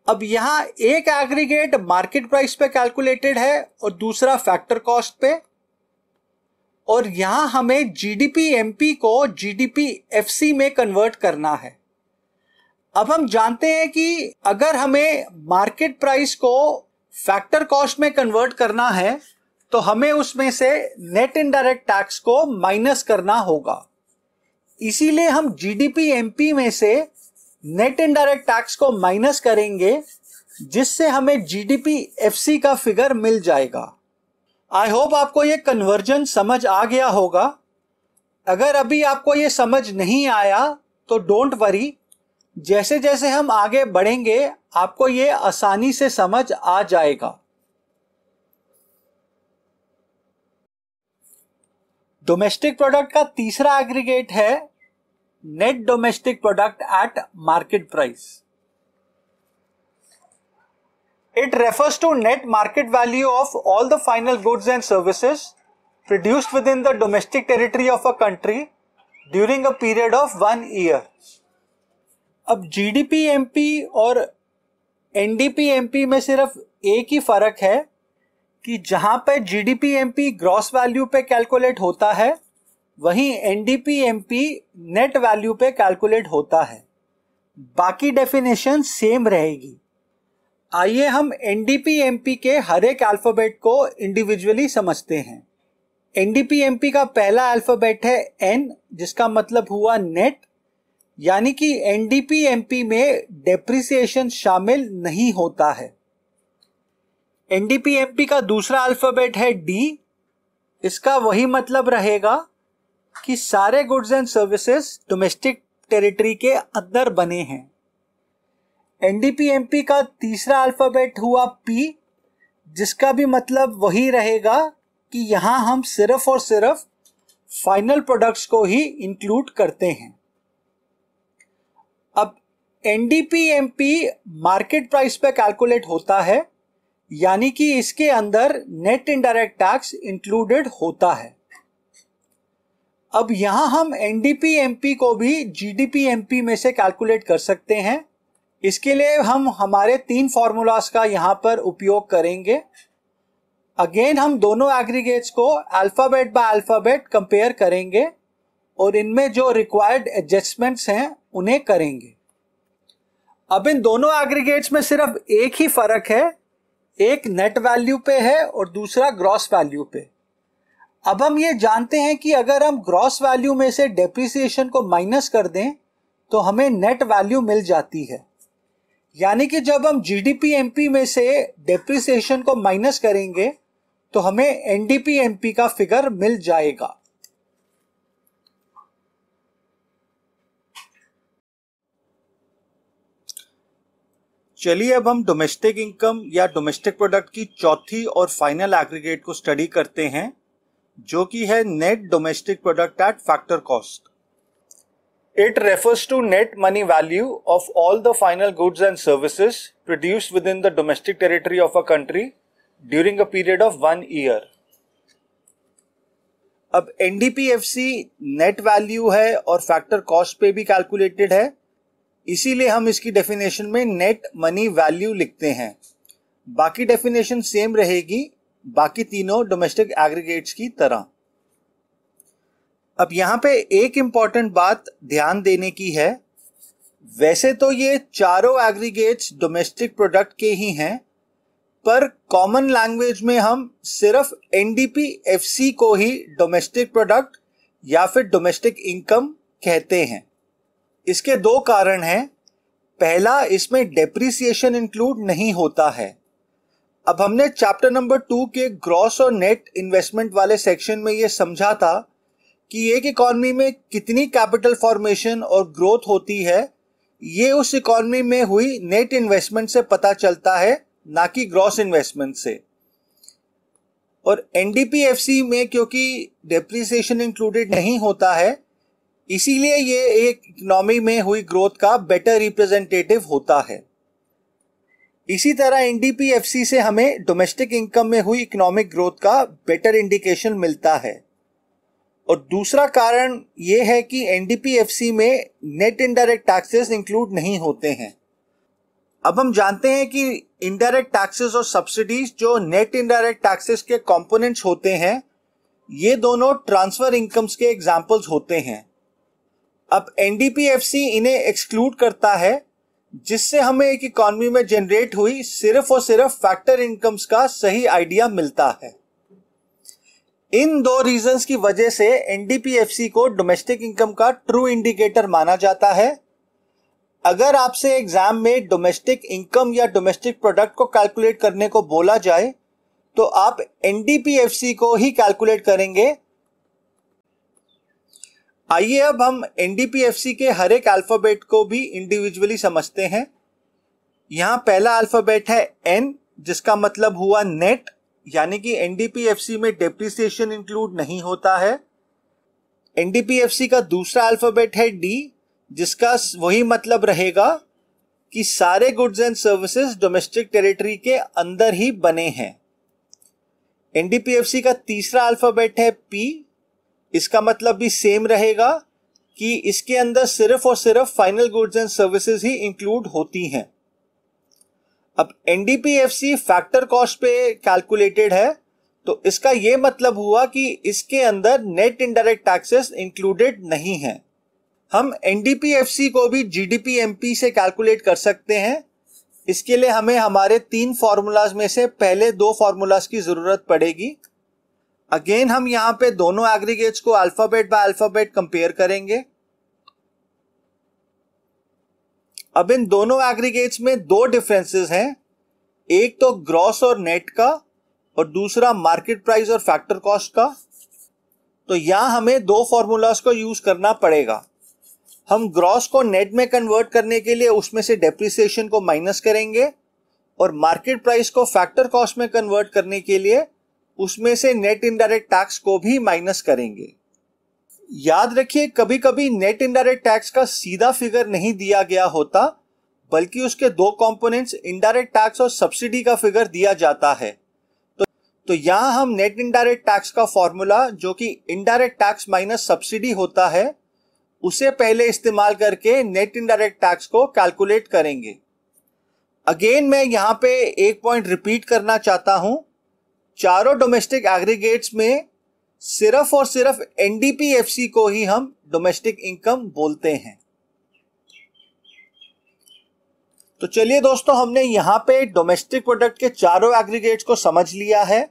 अब यहां एक एग्रीगेट मार्केट प्राइस पे कैलकुलेटेड है और दूसरा फैक्टर कॉस्ट पे, और यहां हमें जीडीपी-एमपी को जीडीपी-एफसी में कन्वर्ट करना है। अब हम जानते हैं कि अगर हमें मार्केट प्राइस को फैक्टर कॉस्ट में कन्वर्ट करना है तो हमें उसमें से नेट इनडायरेक्ट टैक्स को माइनस करना होगा। इसीलिए हम जीडीपी-एमपी में से नेट इनडायरेक्ट टैक्स को माइनस करेंगे, जिससे हमें जीडीपी-एफसी का फिगर मिल जाएगा। आई होप आपको ये कन्वर्जन समझ आ गया होगा। अगर अभी आपको ये समझ नहीं आया तो डोंट वरी, जैसे जैसे हम आगे बढ़ेंगे आपको ये आसानी से समझ आ जाएगा। डोमेस्टिक प्रोडक्ट का तीसरा एग्रीगेट है net domestic product at market price. It refers to net market value of all the final goods and services produced within the domestic territory of a country during a period of 1 year. अब GDP MP और NDP MP में सिर्फ एक ही फर्क है कि जहां पे GDP MP ग्रॉस वैल्यू पे कैलकुलेट होता है वहीं NDP MP नेट वैल्यू पे कैलकुलेट होता है। बाकी डेफिनेशन सेम रहेगी। आइए हम NDP MP के हर एक अल्फाबेट को इंडिविजुअली समझते हैं। NDP MP का पहला अल्फाबेट है N, जिसका मतलब हुआ नेट, यानी कि NDP MP में डेप्रिसिएशन शामिल नहीं होता है। NDP MP का दूसरा अल्फाबेट है D, इसका वही मतलब रहेगा कि सारे goods and services domestic territory के अंदर बने हैं। NDP MP का तीसरा अल्फाबेट हुआ P, जिसका भी मतलब वही रहेगा कि यहां हम सिर्फ और सिर्फ फाइनल प्रोडक्ट्स को ही इंक्लूड करते हैं। अब NDP MP मार्केट प्राइस पे कैलकुलेट होता है, यानी कि इसके अंदर नेट इनडायरेक्ट टैक्स इंक्लूडेड होता है। अब यहां हम NDP MP को भी GDP MP में से कैलकुलेट कर सकते हैं। इसके लिए हम हमारे 3 फॉर्मूलाज का यहां पर उपयोग करेंगे। अगेन हम दोनों एग्रीगेट्स को अल्फाबेट बाय अल्फाबेट कंपेयर करेंगे और इनमें जो रिक्वायर्ड एडजस्टमेंट्स हैं उन्हें करेंगे। अब इन दोनों एग्रीगेट्स में सिर्फ एक ही फर्क है, एक नेट वैल्यू पे है और दूसरा ग्रॉस वैल्यू पे। अब हम ये जानते हैं कि अगर हम ग्रॉस वैल्यू में से डेप्रिसिएशन को माइनस कर दें तो हमें नेट वैल्यू मिल जाती है। यानी कि जब हम GDP MP में से डेप्रिसिएशन को माइनस करेंगे तो हमें NDP MP का फिगर मिल जाएगा। चलिए अब हम डोमेस्टिक इनकम या डोमेस्टिक प्रोडक्ट की चौथी और फाइनल एग्रीगेट को स्टडी करते हैं, जो कि है net domestic product at factor cost. It refers to net money value of all the final goods and services produced within the domestic territory of a country during a period of 1 year. अब NDP-FC net value है और factor cost पे भी calculated है, इसीलिए हम इसकी definition में नेट मनी वैल्यू लिखते हैं। बाकी डेफिनेशन सेम रहेगी बाकी तीनों डोमेस्टिक एग्रीगेट्स की तरह। अब यहां पे एक इंपॉर्टेंट बात ध्यान देने की है, वैसे तो ये चारों एग्रीगेट्स डोमेस्टिक प्रोडक्ट के ही हैं, पर कॉमन लैंग्वेज में हम सिर्फ NDP FC को ही डोमेस्टिक प्रोडक्ट या फिर डोमेस्टिक इनकम कहते हैं। इसके 2 कारण हैं। पहला, इसमें डेप्रिसिएशन इंक्लूड नहीं होता है। अब हमने चैप्टर नंबर 2 के ग्रॉस और नेट इन्वेस्टमेंट वाले सेक्शन में ये समझा था कि एक इकॉनमी में कितनी कैपिटल फॉर्मेशन और ग्रोथ होती है, ये उस इकॉनमी में हुई नेट इन्वेस्टमेंट से पता चलता है, ना कि ग्रॉस इन्वेस्टमेंट से। और NDP FC में क्योंकि डेप्रिसिएशन इंक्लूडेड नहीं होता है, इसीलिए ये एक इकोनॉमी में हुई ग्रोथ का बेटर रिप्रेजेंटेटिव होता है। इसी तरह NDP FC से हमें डोमेस्टिक इनकम में हुई इकोनॉमिक ग्रोथ का बेटर इंडिकेशन मिलता है। और दूसरा कारण ये है कि NDP FC में नेट इनडायरेक्ट टैक्सेस इंक्लूड नहीं होते हैं। अब हम जानते हैं कि इनडायरेक्ट टैक्सेस और सब्सिडीज जो नेट इनडायरेक्ट टैक्सेस के कंपोनेंट्स होते हैं, ये दोनों ट्रांसफर इनकम्स के एग्जांपल्स होते हैं। अब NDP FC इन्हें एक्सक्लूड करता है, जिससे हमें एक इकॉनमी में जनरेट हुई सिर्फ और सिर्फ फैक्टर इनकम्स का सही आइडिया मिलता है। इन 2 रीजंस की वजह से NDP FC को डोमेस्टिक इनकम का ट्रू इंडिकेटर माना जाता है। अगर आपसे एग्जाम में डोमेस्टिक इनकम या डोमेस्टिक प्रोडक्ट को कैलकुलेट करने को बोला जाए तो आप NDP FC को ही कैलकुलेट करेंगे। आइए अब हम एनडीपीएफसी के हर एक अल्फाबेट को भी इंडिविजुअली समझते हैं। यहाँ पहला अल्फाबेट है एन, जिसका मतलब हुआ नेट, यानी कि एनडीपीएफसी में डेप्रिसिएशन इंक्लूड नहीं होता है। एनडीपीएफसी का दूसरा अल्फाबेट है डी, जिसका वही मतलब रहेगा कि सारे goods and services domestic territory के अंदर ही बने हैं। एनडीपीएफसी का तीसरा अल्फाबेट है पी, इसका मतलब भी सेम रहेगा कि इसके अंदर सिर्फ और सिर्फ final goods and services he include होती हैं। अब एनडीपीएफसी फैक्टर कॉस्ट पे कैलकुलेटेड है, तो इसका यह मतलब हुआ कि इसके अंदर नेट इनडायरेक्ट टैक्सेस इंक्लूडेड नहीं है। हम एनडीपीएफसी को भी जीडीपी-एमपी से कैलकुलेट कर सकते हैं। इसके लिए हमें हमारे 3 फॉर्मूलाज में से पहले 2 फॉर्मूलाज की जरूरत पड़ेगी। अगेन हम यहां पे दोनों एग्रीगेट्स को अल्फाबेट बाय अल्फाबेट कंपेयर करेंगे। अब इन दोनों एग्रीगेट्स में 2 डिफरेंसेस हैं, एक तो ग्रॉस और नेट का और दूसरा मार्केट प्राइस और फैक्टर कॉस्ट का। तो यहां हमें 2 फॉर्मूलाज को यूज करना पड़ेगा। हम ग्रॉस को नेट में कन्वर्ट करने के लिए उसमें से डेप्रिसिएशन को माइनस करेंगे और मार्केट प्राइस को फैक्टर कॉस्ट में कन्वर्ट करने के लिए उसमें से नेट इनडायरेक्ट टैक्स को भी माइनस करेंगे। याद रखिए, कभी कभी नेट इनडायरेक्ट टैक्स का सीधा फिगर नहीं दिया गया होता, बल्कि उसके 2 कंपोनेंट्स इनडायरेक्ट टैक्स और सब्सिडी का फिगर दिया जाता है। तो यहां हम नेट इनडायरेक्ट टैक्स का फॉर्मूला, जो कि इनडायरेक्ट टैक्स माइनस सब्सिडी होता है, उसे पहले इस्तेमाल करके नेट इनडायरेक्ट टैक्स को कैलकुलेट करेंगे। अगेन मैं यहां पे एक पॉइंट रिपीट करना चाहता हूं, चारों डोमेस्टिक एग्रीगेट्स में सिर्फ और सिर्फ एनडीपीएफसी को ही हम डोमेस्टिक इनकम बोलते हैं। तो चलिए दोस्तों, हमने यहां पे डोमेस्टिक प्रोडक्ट के चारों एग्रीगेट्स को समझ लिया है।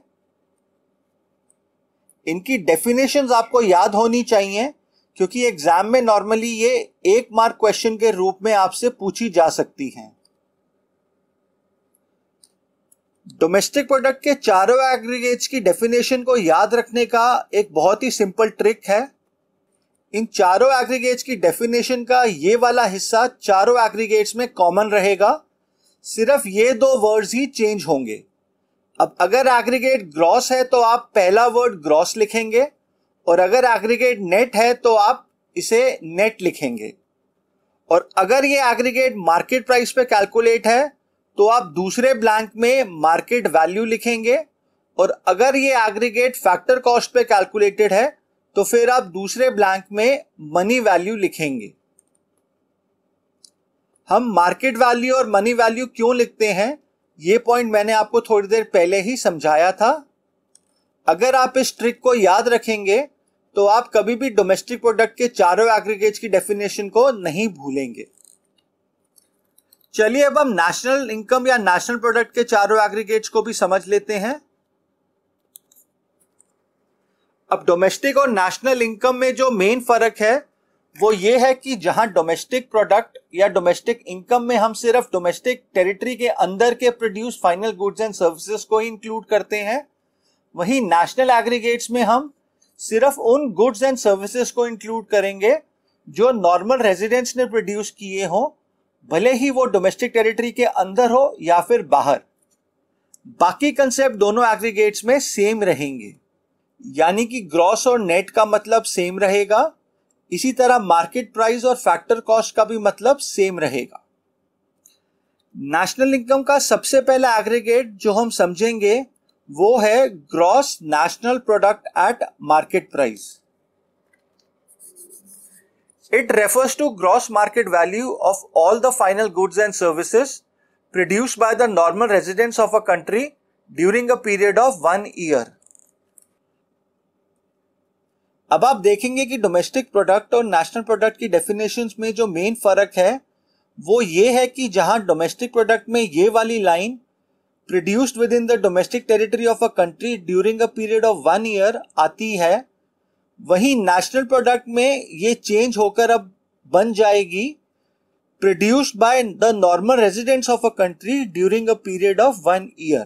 इनकी डेफिनेशंस आपको याद होनी चाहिए, क्योंकि एग्जाम में नॉर्मली ये 1 मार्क क्वेश्चन के रूप में आपसे पूछी जा सकती हैं। डोमेस्टिक प्रोडक्ट के चारों एग्रीगेट्स की डेफिनेशन को याद रखने का एक बहुत ही सिंपल ट्रिक है। इन चारों एग्रीगेट्स की डेफिनेशन का ये वाला हिस्सा चारों एग्रीगेट्स में कॉमन रहेगा, सिर्फ ये 2 वर्ड्स ही चेंज होंगे। अब अगर एग्रीगेट ग्रॉस है तो आप पहला वर्ड ग्रॉस लिखेंगे, और अगर एग्रीगेट नेट है तो आप इसे नेट लिखेंगे। और अगर ये एग्रीगेट मार्केट प्राइस पे कैलकुलेट है तो आप दूसरे ब्लैंक में मार्केट वैल्यू लिखेंगे, और अगर ये एग्रीगेट फैक्टर कॉस्ट पे कैलकुलेटेड है तो फिर आप दूसरे ब्लैंक में मनी वैल्यू लिखेंगे। हम मार्केट वैल्यू और मनी वैल्यू क्यों लिखते हैं, ये पॉइंट मैंने आपको थोड़ी देर पहले ही समझाया था। अगर आप इस ट्रिक को याद रखेंगे तो आप कभी भी डोमेस्टिक प्रोडक्ट के चारों एग्रीगेट्स की डेफिनेशन को नहीं भूलेंगे। चलिए अब हम नेशनल इनकम या नेशनल प्रोडक्ट के चारों एग्रीगेट्स को भी समझ लेते हैं। अब डोमेस्टिक और नेशनल इनकम में जो मेन फर्क है वो ये है कि जहां डोमेस्टिक प्रोडक्ट या डोमेस्टिक इनकम में हम सिर्फ डोमेस्टिक टेरिटरी के अंदर के produce final goods and services को ही इंक्लूड करते हैं, वहीं नेशनल एग्रीगेट्स में हम सिर्फ उन गुड्स एंड सर्विसेज को इंक्लूड करेंगे जो नॉर्मल रेजिडेंट्स ने प्रोड्यूस किए हों, भले ही वो डोमेस्टिक टेरिटरी के अंदर हो या फिर बाहर। बाकी कंसेप्ट दोनों एग्रीगेट्स में सेम रहेंगे, यानी कि ग्रॉस और नेट का मतलब सेम रहेगा। इसी तरह मार्केट प्राइस और फैक्टर कॉस्ट का भी मतलब सेम रहेगा। नेशनल इनकम का सबसे पहला एग्रीगेट जो हम समझेंगे वो है gross national product at market price. It refers to gross market value of all the final goods and services produced by the normal residents of a country during a period of 1 year. अब आप देखेंगे कि domestic product और national product की definitions में जो main फर्क है वो ये है कि जहां डोमेस्टिक प्रोडक्ट में ये वाली line produced with in the domestic territory of a country during a period of 1 year आती है, वहीं नेशनल प्रोडक्ट में ये चेंज होकर अब बन जाएगी produced by the normal residents of a country during a period of 1 year.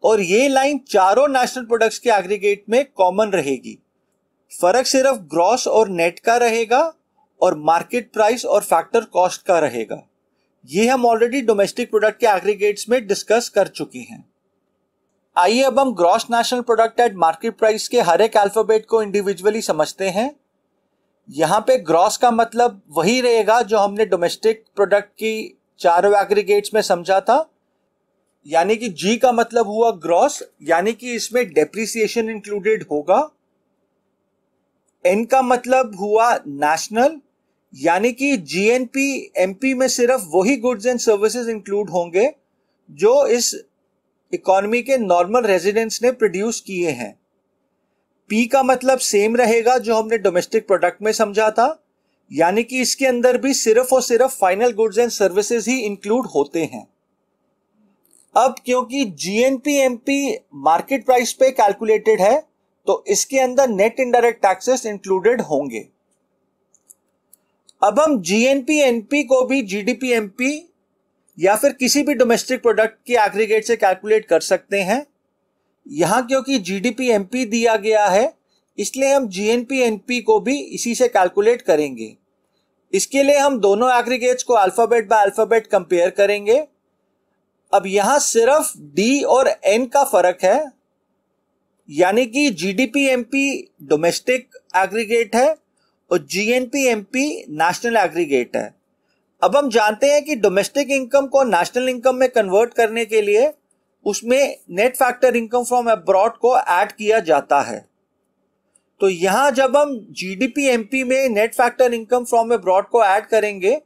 और ये लाइन चारों नेशनल प्रोडक्ट्स के एग्रीगेट में कॉमन रहेगी। फर्क सिर्फ ग्रॉस और नेट का रहेगा और मार्केट प्राइस और फैक्टर कॉस्ट का रहेगा। ये हम ऑलरेडी डोमेस्टिक प्रोडक्ट के एग्रीगेट्स में डिस्कस कर चुके हैं। आइए अब हम gross national product at market price के हर एक अल्फाबेट को इंडिविजुअली समझते हैं। यहाँ पे ग्रॉस का मतलब वही रहेगा जो हमने डोमेस्टिक प्रोडक्ट की चारों एग्रीगेट्स में समझा था, यानी कि जी का मतलब हुआ ग्रॉस, यानी कि इसमें डेप्रिसिएशन इंक्लूडेड होगा। एन का मतलब हुआ नेशनल, यानी कि जीएनपी एमपी में सिर्फ वही गुड्स एंड सर्विसेज इंक्लूड होंगे जो इस इकोनॉमी के नॉर्मल रेजिडेंट्स ने प्रोड्यूस किए हैं। पी का मतलब सेम रहेगा जो हमने डोमेस्टिक प्रोडक्ट में समझा था, यानी कि इसके अंदर भी सिर्फ और सिर्फ final goods and services he include होते हैं। अब क्योंकि जीएनपी एमपी मार्केट प्राइस पे कैलकुलेटेड है तो इसके अंदर नेट इनडायरेक्ट टैक्सेस इंक्लूडेड होंगे। अब हम जीएनपी एनपी को भी जीडीपी एमपी या फिर किसी भी डोमेस्टिक प्रोडक्ट के एग्रीगेट से कैलकुलेट कर सकते हैं। यहां क्योंकि जीडीपी एमपी दिया गया है इसलिए हम जीएनपी एनपी को भी इसी से कैलकुलेट करेंगे। इसके लिए हम दोनों एग्रीगेट्स को अल्फाबेट बाय अल्फाबेट कंपेयर करेंगे। अब यहां सिर्फ डी और एन का फर्क है, यानी कि जीडीपी एमपी डोमेस्टिक एग्रीगेट है और जीएनपी एमपी नेशनल एग्रीगेट है। अब हम जानते हैं कि डोमेस्टिक इनकम को नेशनल इनकम में कन्वर्ट करने के लिए उसमें net factor income from abroad को ऐड किया जाता है। तो यहां जब हम जीडीपी एमपी में net factor income from abroad को ऐड करेंगे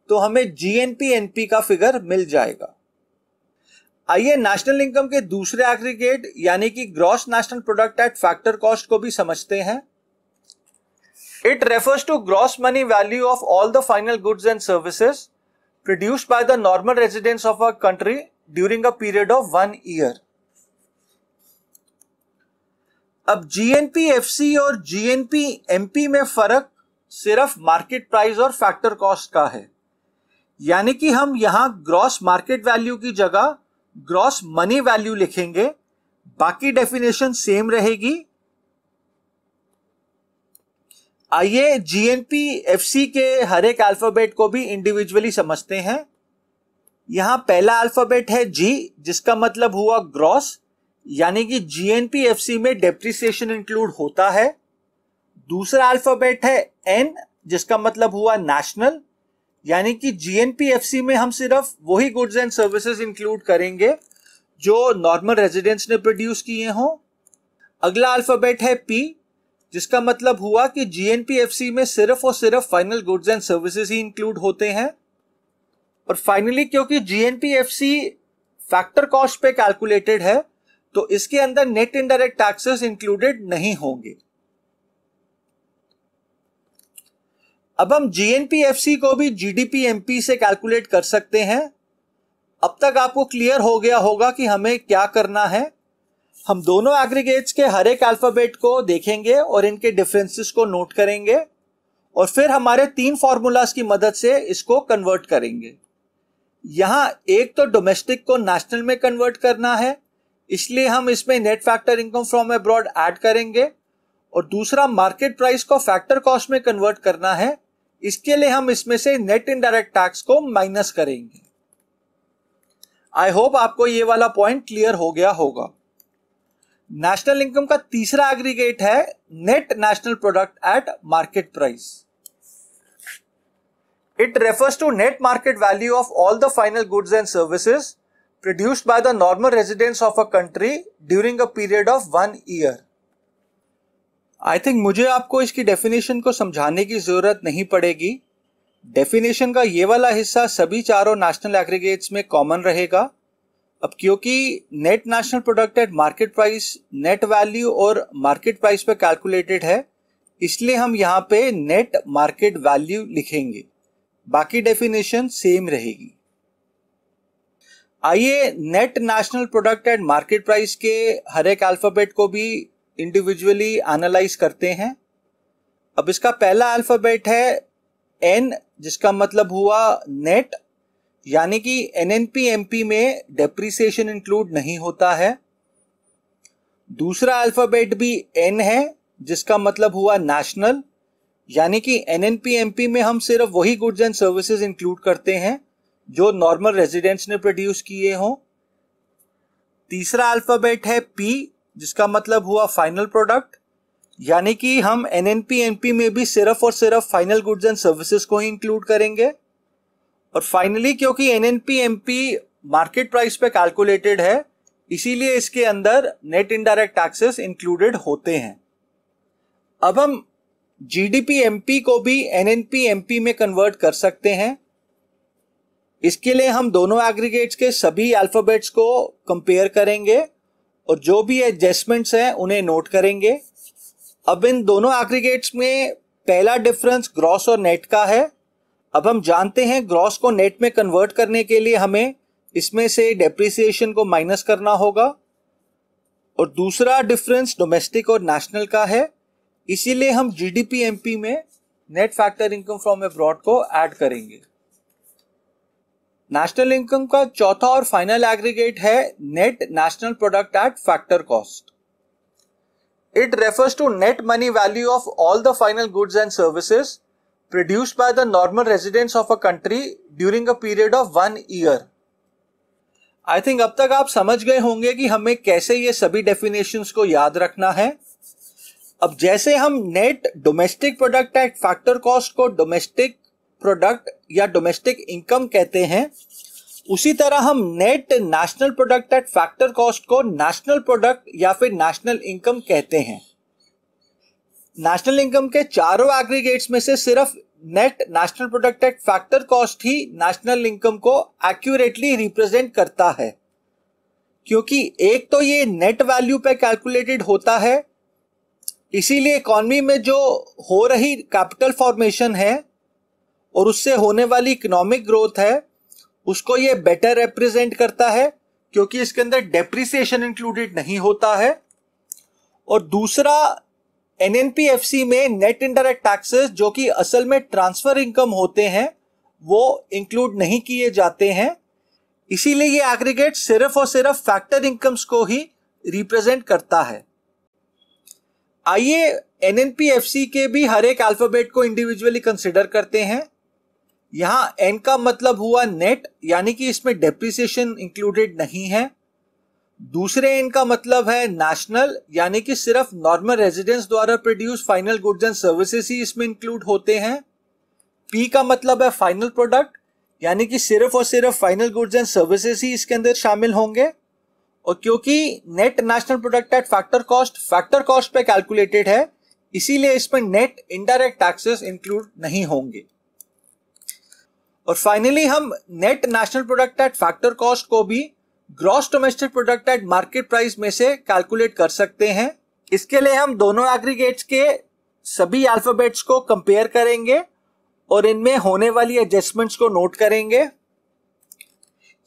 तो हमें जीएनपी एनपी का फिगर मिल जाएगा। आइए नेशनल इनकम के दूसरे एग्रीगेट यानी कि gross national product at factor cost को भी समझते हैं। It refers to gross money value of all the final goods and services produced by the normal residents of a country during a period of 1 year. अब GNP-FC और GNP-MP में फर्क सिर्फ market price और फैक्टर कॉस्ट का है, यानी कि हम यहां ग्रॉस मार्केट वैल्यू की जगह ग्रॉस मनी वैल्यू लिखेंगे, बाकी डेफिनेशन सेम रहेगी। आइए जीएनपी-एफसी के हर एक अल्फाबेट को भी इंडिविजुअली समझते हैं। यहां पहला अल्फाबेट है जी, जिसका मतलब हुआ ग्रॉस, यानी कि जीएनपी-एफसी में डेप्रिसिएशन इंक्लूड होता है। दूसरा अल्फाबेट है एन, जिसका मतलब हुआ नेशनल, यानी कि जीएनपी-एफसी में हम सिर्फ वही गुड्स एंड सर्विसेज इंक्लूड करेंगे जो नॉर्मल रेजिडेंट्स ने प्रोड्यूस किए हों। अगला अल्फाबेट है पी, जिसका मतलब हुआ कि जीएनपी-एफसी में सिर्फ और सिर्फ final goods and services he include होते हैं। और फाइनली क्योंकि जीएनपी-एफसी फैक्टर कॉस्ट पे कैलकुलेटेड है तो इसके अंदर नेट इनडायरेक्ट टैक्सेस इंक्लूडेड नहीं होंगे। अब हम जीएनपी-एफसी को भी जीडीपी-एमपी से कैलकुलेट कर सकते हैं। अब तक आपको क्लियर हो गया होगा कि हमें क्या करना है। हम दोनों एग्रीगेट्स के हर एक अल्फाबेट को देखेंगे और इनके डिफरेंसेस को नोट करेंगे और फिर हमारे 3 फॉर्मूलाज की मदद से इसको कन्वर्ट करेंगे। यहां एक तो डोमेस्टिक को नेशनल में कन्वर्ट करना है, इसलिए हम इसमें net factor income from abroad add करेंगे, और दूसरा मार्केट प्राइस को फैक्टर कॉस्ट में कन्वर्ट करना है, इसके लिए हम इसमें से नेट इनडायरेक्ट टैक्स को माइनस करेंगे। आई होप आपको ये वाला पॉइंट क्लियर हो गया होगा। नेशनल इनकम का तीसरा एग्रीगेट है net national product at market price. It refers to net market value of all the final goods and services produced by the normal residents of a country during a period of 1 year. I think मुझे आपको इसकी definition को समझाने की जरूरत नहीं पड़ेगी। Definition का ये वाला हिस्सा सभी चारों नेशनल एग्रीगेट्स में कॉमन रहेगा। अब क्योंकि net national product at market price net value और मार्केट प्राइस पे कैलकुलेटेड है, इसलिए हम यहाँ पे नेट मार्केट वैल्यू लिखेंगे, बाकी डेफिनेशन सेम रहेगी। आइए net national product at market price के हर एक अल्फाबेट को भी इंडिविजुअली एनालाइज करते हैं। अब इसका पहला अल्फाबेट है एन, जिसका मतलब हुआ नेट, यानी कि एनएनपी-एमपी में डेप्रिसिएशन इंक्लूड नहीं होता है। दूसरा अल्फाबेट भी एन है, जिसका मतलब हुआ नेशनल, यानी कि एनएनपी-एमपी में हम सिर्फ वही गुड्स एंड सर्विसेज इंक्लूड करते हैं जो नॉर्मल रेजिडेंट्स ने प्रोड्यूस किए हों। तीसरा अल्फाबेट है पी, जिसका मतलब हुआ फाइनल प्रोडक्ट, यानी कि हम एनएनपी-एमपी में भी सिर्फ और सिर्फ फाइनल गुड्स एंड सर्विसेज को ही इंक्लूड करेंगे। और फाइनली क्योंकि एनएनपी-एमपी मार्केट प्राइस पे कैलकुलेटेड है, इसीलिए इसके अंदर नेट इनडायरेक्ट टैक्सेस इंक्लूडेड होते हैं। अब हम जीडीपी-एमपी को भी एनएनपी-एमपी में कन्वर्ट कर सकते हैं। इसके लिए हम दोनों एग्रीगेट्स के सभी अल्फाबेट्स को कंपेयर करेंगे और जो भी एडजस्टमेंट्स हैं उन्हें नोट करेंगे। अब इन दोनों एग्रीगेट्स में पहला डिफरेंस ग्रॉस और नेट का है। अब हम जानते हैं ग्रॉस को नेट में कन्वर्ट करने के लिए हमें इसमें से डेप्रिसिएशन को माइनस करना होगा। और दूसरा डिफरेंस डोमेस्टिक और नेशनल का है, इसीलिए हम जीडीपी-एमपी में net factor income from abroad को ऐड करेंगे। नेशनल इनकम का चौथा और फाइनल एग्रीगेट है net national product at factor cost. It refers to net money value of all the final goods and services produced by the normal residents of a country during a period of 1 year. I think अब तक आप समझ गए होंगे कि हमें कैसे ये सभी डेफिनेशंस को याद रखना है। अब जैसे हम net domestic product at factor cost को डोमेस्टिक प्रोडक्ट या डोमेस्टिक इनकम कहते हैं, उसी तरह हम net national product at factor cost को नेशनल प्रोडक्ट या फिर नेशनल इनकम कहते हैं। नेशनल इनकम के चारों एग्रीगेट्स में से सिर्फ net national product at factor cost he national income को एक्यूरेटली रिप्रेजेंट करता है, क्योंकि एक तो ये नेट वैल्यू पे कैलकुलेटेड होता है, इसीलिए इकॉनमी में जो हो रही कैपिटल फॉर्मेशन है और उससे होने वाली इकोनॉमिक ग्रोथ है उसको ये बेटर रिप्रेजेंट करता है, क्योंकि इसके अंदर डेप्रिसिएशन इंक्लूडेड नहीं होता है। और दूसरा, एनएनपी-एफसी में नेट इनडायरेक्ट टैक्सेस जो कि असल में ट्रांसफर इनकम होते हैं वो इंक्लूड नहीं किए जाते हैं, इसीलिए ये एग्रीगेट सिर्फ और सिर्फ फैक्टर इनकम्स को ही रिप्रेजेंट करता है। आइए एनएनपी-एफसी के भी हर एक अल्फाबेट को इंडिविजुअली कंसिडर करते हैं। यहां एन का मतलब हुआ नेट, यानी कि इसमें डेप्रिसिएशन इंक्लूडेड नहीं है। दूसरे एन का मतलब है नेशनल, यानी कि सिर्फ नॉर्मल रेजिडेंट्स द्वारा produce final goods and services ही इसमें इंक्लूड होते हैं। पी का मतलब है फाइनल प्रोडक्ट, यानी कि सिर्फ और सिर्फ फाइनल गुड्स एंड सर्विसेज ही इसके अंदर शामिल होंगे। और क्योंकि net national product at factor cost पे कैलकुलेटेड है, इसीलिए इसमें नेट इनडायरेक्ट टैक्सेस इंक्लूड नहीं होंगे। और फाइनली हम net national product at factor cost को भी gross domestic product at market price में से कैलकुलेट कर सकते हैं। इसके लिए हम दोनों एग्रीगेट्स के सभी अल्फाबेट्स को कंपेयर करेंगे और इनमें होने वाली एडजस्टमेंट्स को नोट करेंगे।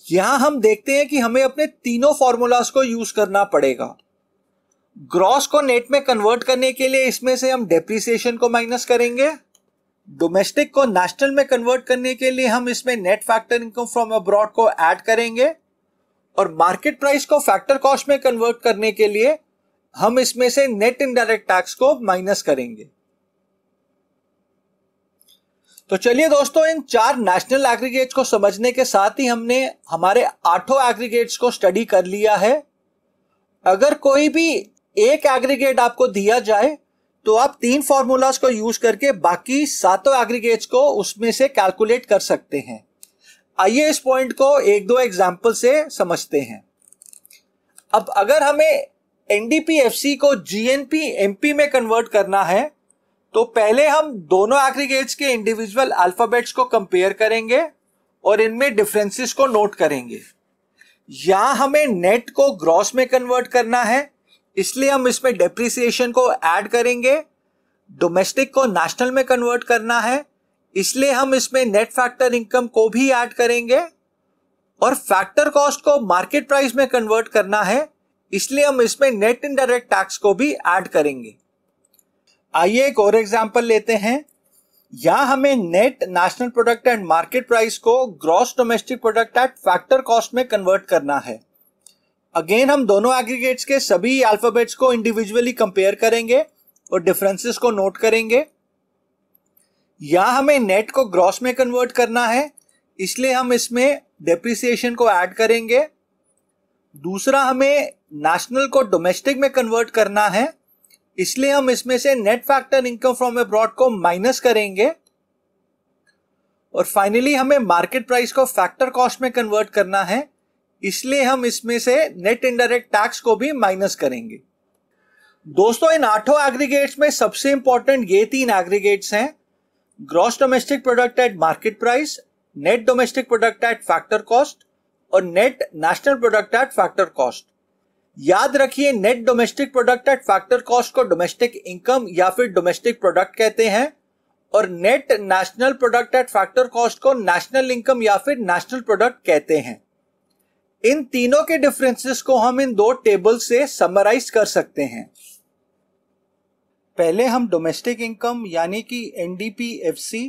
यहां हम देखते हैं कि हमें अपने तीनों फॉर्मूलाज को यूज करना पड़ेगा। ग्रॉस को नेट में कन्वर्ट करने के लिए इसमें से हम डेप्रिसिएशन को माइनस करेंगे। डोमेस्टिक को नेशनल में कन्वर्ट करने के लिए हम इसमें net factor income from abroad को ऐड करेंगे। और मार्केट प्राइस को फैक्टर कॉस्ट में कन्वर्ट करने के लिए हम इसमें से नेट इनडायरेक्ट टैक्स को माइनस करेंगे। तो चलिए दोस्तों, इन 4 नेशनल एग्रीगेट्स को समझने के साथ ही हमने हमारे 8 एग्रीगेट्स को स्टडी कर लिया है। अगर कोई भी एक एग्रीगेट आपको दिया जाए तो आप 3 फॉर्मूलाज को यूज करके बाकी 7 एग्रीगेट्स को उसमें से कैलकुलेट कर सकते हैं। आइए इस पॉइंट को 1-2 एग्जाम्पल से समझते हैं। अब अगर हमें एनडीपी-एफसी को जीएनपी-एमपी में कन्वर्ट करना है तो पहले हम दोनों एग्रीगेट्स के इंडिविजुअल अल्फाबेट्स को कंपेयर करेंगे और इनमें डिफरेंसेस को नोट करेंगे। यहां हमें नेट को ग्रॉस में कन्वर्ट करना है, इसलिए हम इसमें डेप्रिसिएशन को ऐड करेंगे। डोमेस्टिक को नेशनल में कन्वर्ट करना है, इसलिए हम इसमें नेट फैक्टर इनकम को भी ऐड करेंगे। और फैक्टर कॉस्ट को मार्केट प्राइस में कन्वर्ट करना है, इसलिए हम इसमें नेट इनडायरेक्ट टैक्स को भी ऐड करेंगे। आइए एक और एग्जांपल लेते हैं। यहां हमें net national product and market price को gross domestic product at factor cost में कन्वर्ट करना है। अगेन हम दोनों एग्रीगेट्स के सभी अल्फाबेट्स को इंडिविजुअली कंपेयर करेंगे और डिफरेंसेस को नोट करेंगे। यहां हमें नेट को ग्रॉस में कन्वर्ट करना है, इसलिए हम इसमें डेप्रिसिएशन को ऐड करेंगे। दूसरा, हमें नेशनल को डोमेस्टिक में कन्वर्ट करना है, इसलिए हम इसमें से net factor income from abroad को माइनस करेंगे। और फाइनली हमें मार्केट प्राइस को फैक्टर कॉस्ट में कन्वर्ट करना है, इसलिए हम इसमें से नेट इनडायरेक्ट टैक्स को भी माइनस करेंगे। दोस्तों, इन 8 एग्रीगेट्स में सबसे इंपॉर्टेंट ये 3 एग्रीगेट्स हैं: gross domestic product at market price, net domestic product at factor cost और net national product at factor cost. याद रखिए, net domestic product at factor cost को डोमेस्टिक इनकम या फिर डोमेस्टिक प्रोडक्ट कहते हैं और net national product at factor cost को नेशनल इनकम या फिर नेशनल प्रोडक्ट कहते हैं। इन तीनों के डिफरेंसेस को हम इन 2 टेबल से समराइज कर सकते हैं। पहले हम डोमेस्टिक इनकम यानी कि NDP-FC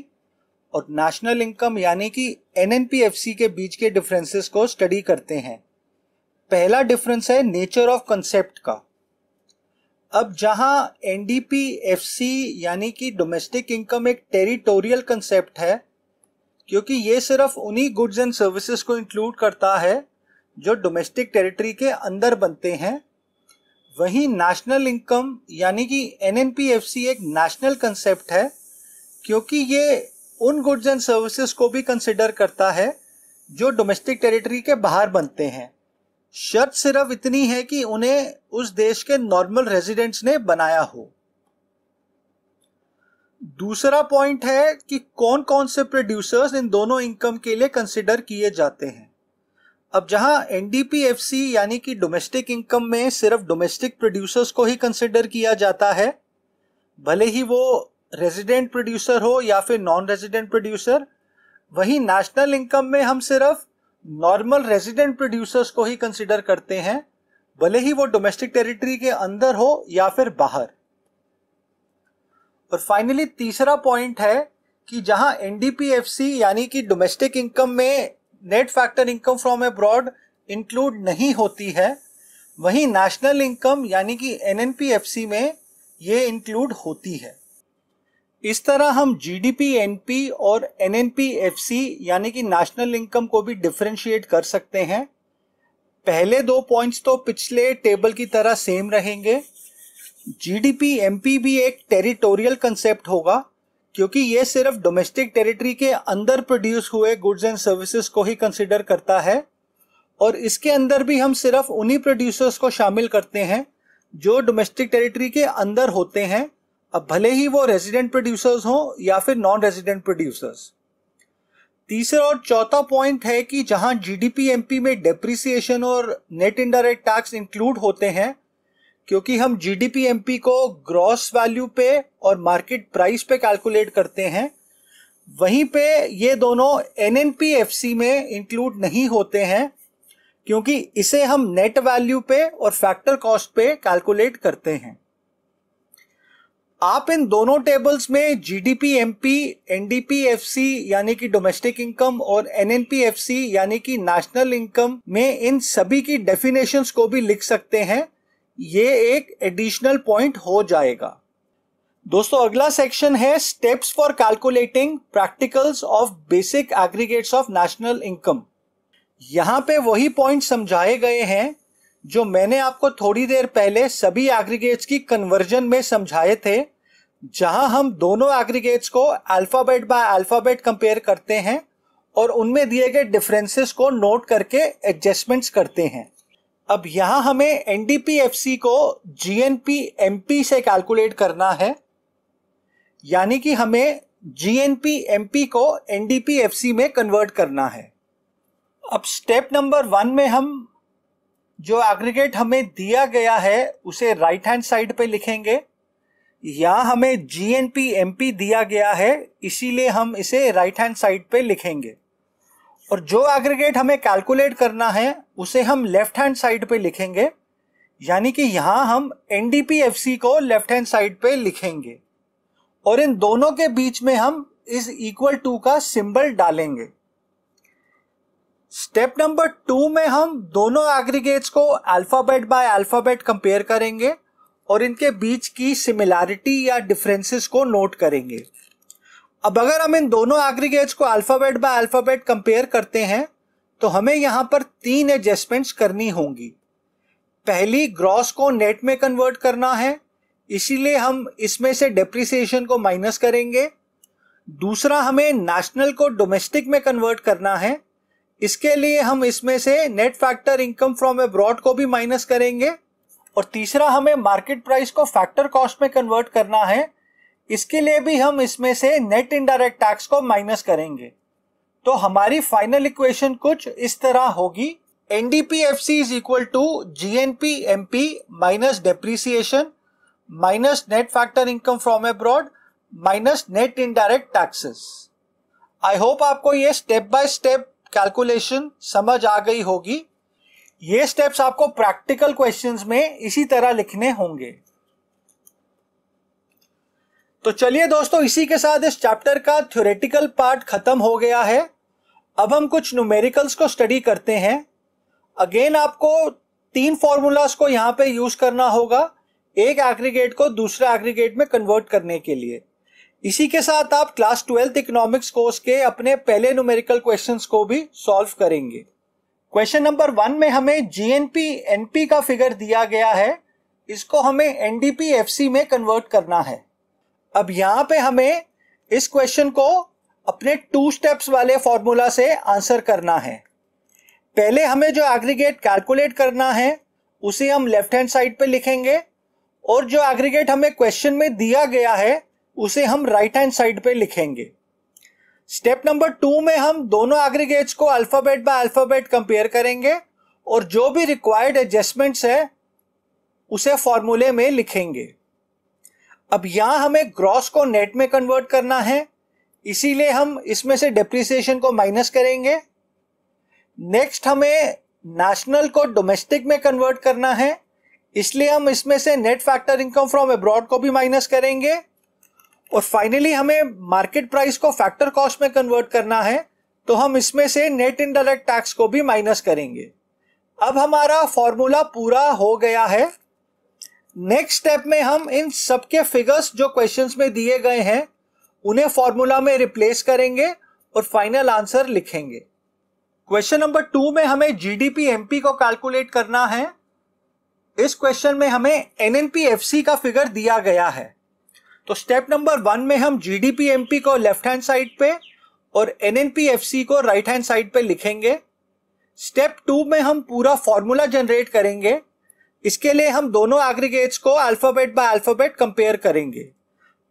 और नेशनल इनकम यानी कि NNP-FC के बीच के डिफरेंसेस को स्टडी करते हैं। पहला डिफरेंस है नेचर ऑफ कंसेप्ट का। अब जहां NDP-FC यानी कि डोमेस्टिक इनकम एक टेरिटोरियल कंसेप्ट है, क्योंकि ये सिर्फ उन्हीं गुड्स एंड सर्विसेज को इंक्लूड करता है जो डोमेस्टिक टेरिटरी के अंदर बनते हैं, वहीं नेशनल इनकम यानी कि NNP-FC एक नेशनल कंसेप्ट है, क्योंकि ये उन गुड्स एंड सर्विसेज को भी कंसिडर करता है जो डोमेस्टिक टेरिटरी के बाहर बनते हैं। शर्त सिर्फ इतनी है कि उन्हें उस देश के नॉर्मल रेजिडेंट्स ने बनाया हो। दूसरा पॉइंट है कि कौन कौन से प्रोड्यूसर्स इन दोनों इनकम के लिए कंसिडर किए जाते हैं। अब जहां NDP-FC यानी कि डोमेस्टिक इनकम में सिर्फ डोमेस्टिक प्रोड्यूसर्स को ही कंसिडर किया जाता है, भले ही वो रेजिडेंट प्रोड्यूसर हो या फिर नॉन रेजिडेंट प्रोड्यूसर, वहीं नेशनल इनकम में हम सिर्फ नॉर्मल रेजिडेंट प्रोड्यूसर्स को ही कंसिडर करते हैं, भले ही वो डोमेस्टिक टेरिटरी के अंदर हो या फिर बाहर। और फाइनली तीसरा पॉइंट है कि जहां NDP-FC यानी कि डोमेस्टिक इनकम में net factor income from abroad include नहीं होती है, वहीं नेशनल इनकम यानी कि NNP-FC में ये इंक्लूड होती है। इस तरह हम GDP-NP और NNP-FC यानी कि नेशनल इनकम को भी डिफरेंशिएट कर सकते हैं। पहले 2 पॉइंट्स तो पिछले टेबल की तरह सेम रहेंगे। GDP-MP भी एक टेरिटोरियल कंसेप्ट होगा, क्योंकि ये सिर्फ डोमेस्टिक टेरिटरी के अंदर प्रोड्यूस हुए गुड्स एंड सर्विसेज को ही कंसिडर करता है, और इसके अंदर भी हम सिर्फ उन्हीं प्रोड्यूसर्स को शामिल करते हैं जो डोमेस्टिक टेरिटरी के अंदर होते हैं, अब भले ही वो रेजिडेंट प्रोड्यूसर्स हो या फिर नॉन रेजिडेंट प्रोड्यूसर्स। तीसरा और चौथा पॉइंट है कि जहां GDP-MP में डेप्रिसिएशन और नेट इनडायरेक्ट टैक्स इंक्लूड होते हैं, क्योंकि हम GDP-MP को ग्रॉस वैल्यू पे और मार्केट प्राइस पे कैलकुलेट करते हैं, वहीं पे ये दोनों NNP-FC में इंक्लूड नहीं होते हैं, क्योंकि इसे हम नेट वैल्यू पे और फैक्टर कॉस्ट पे कैलकुलेट करते हैं। आप इन दोनों टेबल्स में GDP-MP, NDP-FC यानी कि डोमेस्टिक इनकम और NNP-FC यानी कि नेशनल इनकम में इन सभी की डेफिनेशंस को भी लिख सकते हैं। ये एक एडिशनल पॉइंट हो जाएगा। दोस्तों, अगला सेक्शन है steps for calculating practicals of basic aggregates of national income. यहां पे वही पॉइंट समझाए गए हैं जो मैंने आपको थोड़ी देर पहले सभी एग्रीगेट्स की कन्वर्जन में समझाए थे, जहां हम दोनों एग्रीगेट्स को अल्फाबेट बाय अल्फाबेट कंपेयर करते हैं और उनमें दिए गए डिफरेंसेस को नोट करके एडजस्टमेंट्स करते हैं। अब यहां हमें NDP-FC को GNP-MP से कैलकुलेट करना है, यानी कि हमें GNP-MP को NDP-FC में कन्वर्ट करना है। अब स्टेप नंबर 1 में हम जो एग्रीगेट हमें दिया गया है उसे राइट हैंड साइड पे लिखेंगे। यहां हमें GNP-MP दिया गया है, इसीलिए हम इसे राइट हैंड साइड पे लिखेंगे, और जो एग्रीगेट हमें कैलकुलेट करना है उसे हम लेफ्ट हैंड साइड पे लिखेंगे, यानी कि यहां हम NDP-FC को लेफ्ट हैंड साइड पे लिखेंगे और इन दोनों के बीच में हम इस इक्वल टू का सिंबल डालेंगे। स्टेप नंबर 2 में हम दोनों एग्रीगेट्स को अल्फाबेट बाय अल्फाबेट कंपेयर करेंगे और इनके बीच की सिमिलैरिटी या डिफरेंसेस को नोट करेंगे। अब अगर हम इन दोनों एग्रीगेट्स को अल्फाबेट बाय अल्फाबेट कंपेयर करते हैं तो हमें यहां पर 3 एडजस्टमेंट्स करनी होंगी। पहली, ग्रॉस को नेट में कन्वर्ट करना है, इसीलिए हम इसमें से डेप्रिसिएशन को माइनस करेंगे। दूसरा, हमें नेशनल को डोमेस्टिक में कन्वर्ट करना है, इसके लिए हम इसमें से net factor income from abroad को भी माइनस करेंगे। और तीसरा, हमें मार्केट प्राइस को फैक्टर कॉस्ट में कन्वर्ट करना है, इसके लिए भी हम इसमें से नेट इनडायरेक्ट टैक्स को माइनस करेंगे। तो हमारी फाइनल इक्वेशन कुछ इस तरह होगी, NDP-FC is equal to GNP-MP minus depreciation minus net factor income from abroad minus net indirect taxes. I hope आपको ये स्टेप बाय स्टेप कैलकुलेशन समझ आ गई होगी। ये स्टेप्स आपको प्रैक्टिकल क्वेश्चंस में इसी तरह लिखने होंगे। तो चलिए दोस्तों, इसी के साथ इस चैप्टर का थ्योरेटिकल पार्ट खत्म हो गया है। अब हम कुछ न्यूमेरिकल्स को स्टडी करते हैं। अगेन आपको 3 फॉर्मूलाज को यहां पे यूज करना होगा, एक एग्रीगेट को दूसरे एग्रीगेट में कन्वर्ट करने के लिए। इसी के साथ आप क्लास 12th इकोनॉमिक्स कोर्स के अपने पहले न्यूमेरिकल क्वेश्चंस को भी सॉल्व करेंगे। क्वेश्चन नंबर 1 में हमें GNP-NP का फिगर दिया गया है, इसको हमें NDP-FC में कन्वर्ट करना है। अब यहां पे हमें इस क्वेश्चन को अपने 2 स्टेप्स वाले फॉर्मूला से आंसर करना है। पहले हमें जो एग्रीगेट कैलकुलेट करना है उसे हम लेफ्ट हैंड साइड पे लिखेंगे और जो एग्रीगेट हमें क्वेश्चन में दिया गया है उसे हम राइट हैंड साइड पे लिखेंगे। स्टेप नंबर 2 में हम दोनों एग्रीगेट्स को अल्फाबेट बाय अल्फाबेट कंपेयर करेंगे और जो भी रिक्वायर्ड एडजस्टमेंट्स है उसे फॉर्मूले में लिखेंगे। अब यहां हमें ग्रॉस को नेट में कन्वर्ट करना है, इसीलिए हम इसमें से डेप्रिसिएशन को माइनस करेंगे। नेक्स्ट, हमें नेशनल को डोमेस्टिक में कन्वर्ट करना है, इसलिए हम इसमें से net factor income from abroad को भी माइनस करेंगे। और फाइनली हमें मार्केट प्राइस को फैक्टर कॉस्ट में कन्वर्ट करना है, तो हम इसमें से नेट इनडायरेक्ट टैक्स को भी माइनस करेंगे। अब हमारा फॉर्मूला पूरा हो गया है। नेक्स्ट स्टेप में हम इन सबके फिगर्स जो क्वेश्चंस में दिए गए हैं उन्हें फॉर्मूला में रिप्लेस करेंगे और फाइनल आंसर लिखेंगे। क्वेश्चन नंबर 2 में हमें GDP-MP को कैलकुलेट करना है। इस क्वेश्चन में हमें NNP-FC का फिगर दिया गया है। तो स्टेप नंबर 1 में हम GDP-MP को लेफ्ट हैंड साइड पे और NNP-FC को राइट हैंड साइड पे लिखेंगे। स्टेप 2 में हम पूरा फॉर्मूला जनरेट करेंगे, इसके लिए हम दोनों एग्रीगेट्स को अल्फाबेट बाय अल्फाबेट कंपेयर करेंगे।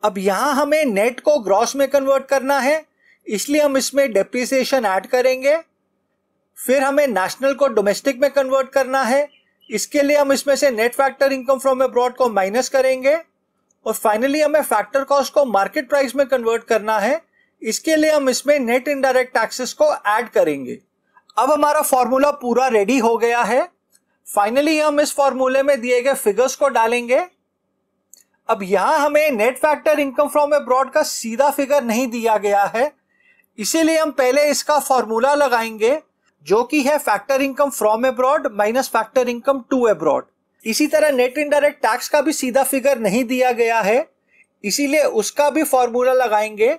अब यहां हमें नेट को ग्रॉस में कन्वर्ट करना है, इसलिए हम इसमें डेप्रिसिएशन ऐड करेंगे। फिर हमें नेशनल को डोमेस्टिक में कन्वर्ट करना है, इसके लिए हम इसमें से net factor income from abroad को माइनस करेंगे। और फाइनली हमें फैक्टर कॉस्ट को मार्केट प्राइस में कन्वर्ट करना है, इसके लिए हम इसमें नेट इनडायरेक्ट टैक्सेस को ऐड करेंगे। अब हमारा फॉर्मूला पूरा रेडी हो गया है। फाइनली हम इस फॉर्मूले में दिए गए फिगर्स को डालेंगे। अब यहां हमें net factor income from abroad का सीधा फिगर नहीं दिया गया है, इसीलिए हम पहले इसका फॉर्मूला लगाएंगे जो कि है factor income from abroad minus factor income to abroad. इसी तरह नेट इनडायरेक्ट टैक्स का भी सीधा फिगर नहीं दिया गया है, इसीलिए उसका भी फॉर्मूला लगाएंगे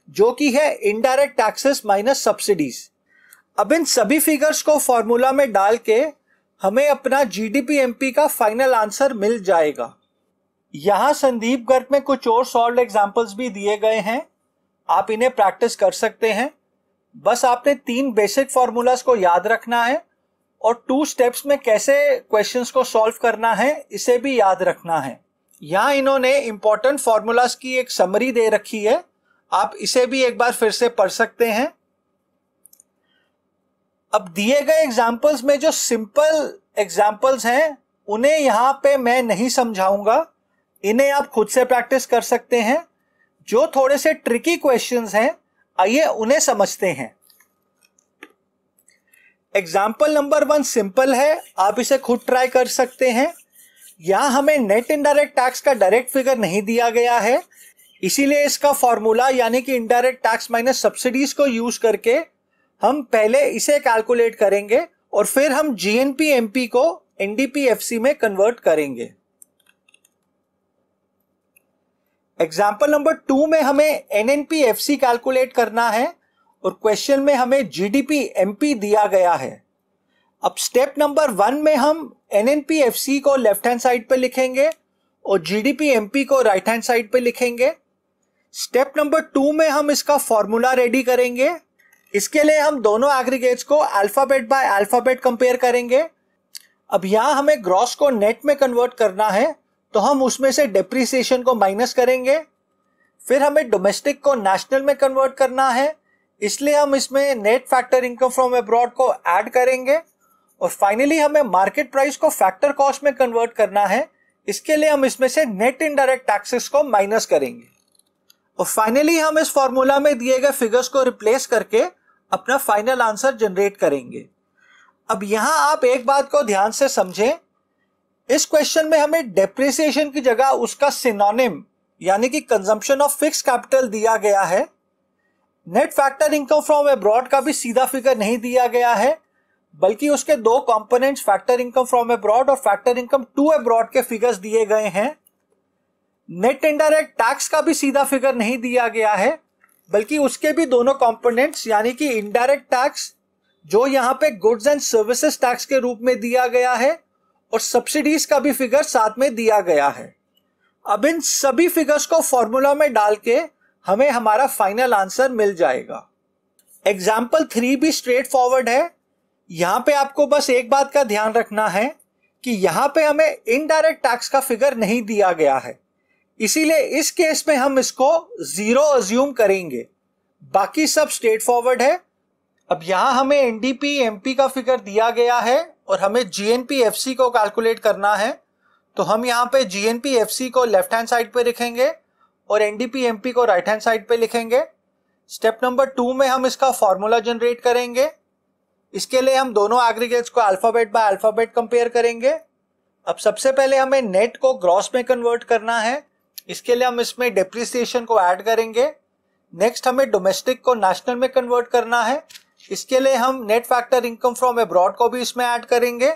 जो कि है इनडायरेक्ट टैक्सेस माइनस सब्सिडीज। अब इन सभी फिगर्स को फॉर्मूला में डाल के हमें अपना GDP-MP का फाइनल आंसर मिल जाएगा। यहां संदीप गर्ग में कुछ और सॉल्व एग्जांपल्स भी दिए गए हैं, आप इन्हें प्रैक्टिस कर सकते हैं। बस आपने 3 बेसिक फॉर्मूलाज को याद रखना है और 2 स्टेप्स में कैसे क्वेश्चंस को सॉल्व करना है इसे भी याद रखना है। यहां इन्होंने इंपॉर्टेंट फॉर्मूलाज की एक समरी दे रखी है, आप इसे भी एक बार फिर से पढ़ सकते हैं। अब दिए गए एग्जाम्पल्स में जो सिंपल एग्जाम्पल्स हैं उन्हें यहां पे मैं नहीं समझाऊंगा, इन्हें आप खुद से प्रैक्टिस कर सकते हैं। जो थोड़े से ट्रिकी क्वेश्चंस हैं आइए उन्हें समझते हैं। एग्जाम्पल नंबर 1 सिंपल है, आप इसे खुद ट्राई कर सकते हैं। यहां हमें नेट इनडायरेक्ट टैक्स का डायरेक्ट फिगर नहीं दिया गया है, इसीलिए इसका फॉर्मूला यानी कि इनडायरेक्ट टैक्स माइनस सब्सिडीज को यूज करके हम पहले इसे कैलकुलेट करेंगे और फिर हम GNP-MP को NDP-FC में कन्वर्ट करेंगे। एग्जाम्पल नंबर 2 में हमें NNP-FC कैलकुलेट करना है और क्वेश्चन में हमें GDP-MP दिया गया है। अब स्टेप नंबर 1 में हम NNP-FC को लेफ्ट हैंड साइड पे लिखेंगे और GDP-MP को राइट हैंड साइड पे लिखेंगे। स्टेप नंबर 2 में हम इसका फॉर्मूला रेडी करेंगे। इसके लिए हम दोनों एग्रीगेट्स को अल्फाबेट बाय अल्फाबेट कंपेयर करेंगे। अब यहां हमें ग्रॉस को नेट में कन्वर्ट करना है, तो हम उसमें से डेप्रिसिएशन को माइनस करेंगे। फिर हमें डोमेस्टिक को नेशनल में कन्वर्ट करना है, इसलिए हम इसमें net factor income from abroad को ऐड करेंगे। और फाइनली हमें मार्केट प्राइस को फैक्टर कॉस्ट में कन्वर्ट करना है, इसके लिए हम इसमें से नेट इनडायरेक्ट टैक्सेस को माइनस करेंगे। और फाइनली हम इस फॉर्मूला में दिए गए फिगर्स को रिप्लेस करके अपना फाइनल आंसर जनरेट करेंगे। अब यहां आप एक बात को ध्यान से समझें, इस क्वेश्चन में हमें डेप्रिसिएशन की जगह उसका सिनोनिम यानी कि कंजम्पशन ऑफ फिक्स कैपिटल दिया गया है। Net factor income from abroad का भी सीधा फिगर नहीं दिया गया है, बल्कि उसके दो components factor income from abroad और फैक्टर इनकम टू अब्रॉड के फिगर्स दिए गए हैं। नेट इनडायरेक्ट टैक्स का भी सीधा फिगर नहीं दिया गया है, बल्कि उसके भी दोनों कंपोनेंट्स यानी कि इनडायरेक्ट टैक्स जो यहाँ पे गुड्स एंड सर्विसेज टैक्स के रूप में दिया गया है और सब्सिडीज का भी फिगर साथ में दिया गया है। अब इन सभी फिगर्स को फॉर्मूला में डाल के हमें हमारा फाइनल आंसर मिल जाएगा। एग्जाम्पल 3 भी स्ट्रेट फॉरवर्ड है। यहां पे आपको बस एक बात का ध्यान रखना है कि यहां पे हमें इनडायरेक्ट टैक्स का फिगर नहीं दिया गया है, इसीलिए इस केस में हम इसको 0 अज्यूम करेंगे। बाकी सब स्ट्रेट फॉरवर्ड है। अब यहां हमें NDP-MP का फिगर दिया गया है और हमें GNP-FC को कैलकुलेट करना है, तो हम यहां पे GNP-FC को लेफ्ट हैंड साइड पे लिखेंगे और NDP-MP को राइट हैंड साइड पे लिखेंगे। स्टेप नंबर 2 में हम इसका फॉर्मूला जनरेट करेंगे। इसके लिए हम दोनों एग्रीगेट्स को अल्फाबेट बाय अल्फाबेट कंपेयर करेंगे। अब सबसे पहले हमें नेट को ग्रॉस में कन्वर्ट करना है, इसके लिए हम इसमें डेप्रिसिएशन को ऐड करेंगे। नेक्स्ट हमें डोमेस्टिक को नेशनल में कन्वर्ट करना है, इसके लिए हम net factor income from abroad को भी इसमें ऐड करेंगे।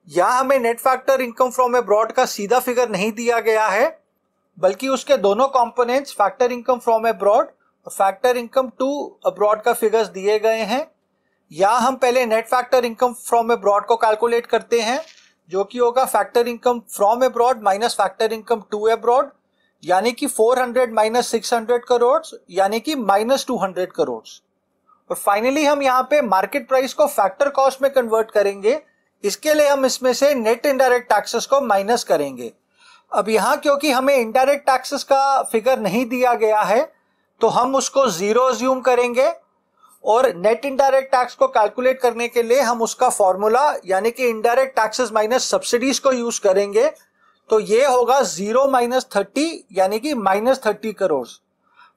यहाँ हमें net factor income from abroad का सीधा फिगर नहीं दिया गया है, बल्कि उसके दोनों components factor income from abroad और फैक्टर इनकम टू अब्रॉड का फिगर्स दिए गए हैं। यहाँ हम पहले net factor income from abroad को कैलकुलेट करते हैं, जो कि होगा factor income from abroad minus factor income to abroad, यानी कि 400 माइनस 600 करोड़ यानी कि माइनस 200 करोड़। और फाइनली हम यहाँ पे मार्केट प्राइस को फैक्टर कॉस्ट में कन्वर्ट करेंगे, इसके लिए हम इसमें से नेट इनडायरेक्ट टैक्सेस को माइनस करेंगे। अब यहाँ क्योंकि हमें इनडायरेक्ट टैक्सेस का फिगर नहीं दिया गया है, तो हम उसको 0 अज्यूम करेंगे और नेट इनडायरेक्ट टैक्स को कैलकुलेट करने के लिए हम उसका फॉर्मूला यानी कि इनडायरेक्ट टैक्सेस माइनस सब्सिडीज को यूज करेंगे। तो ये होगा 0 माइनस 30 यानी कि माइनस 30 करोड़।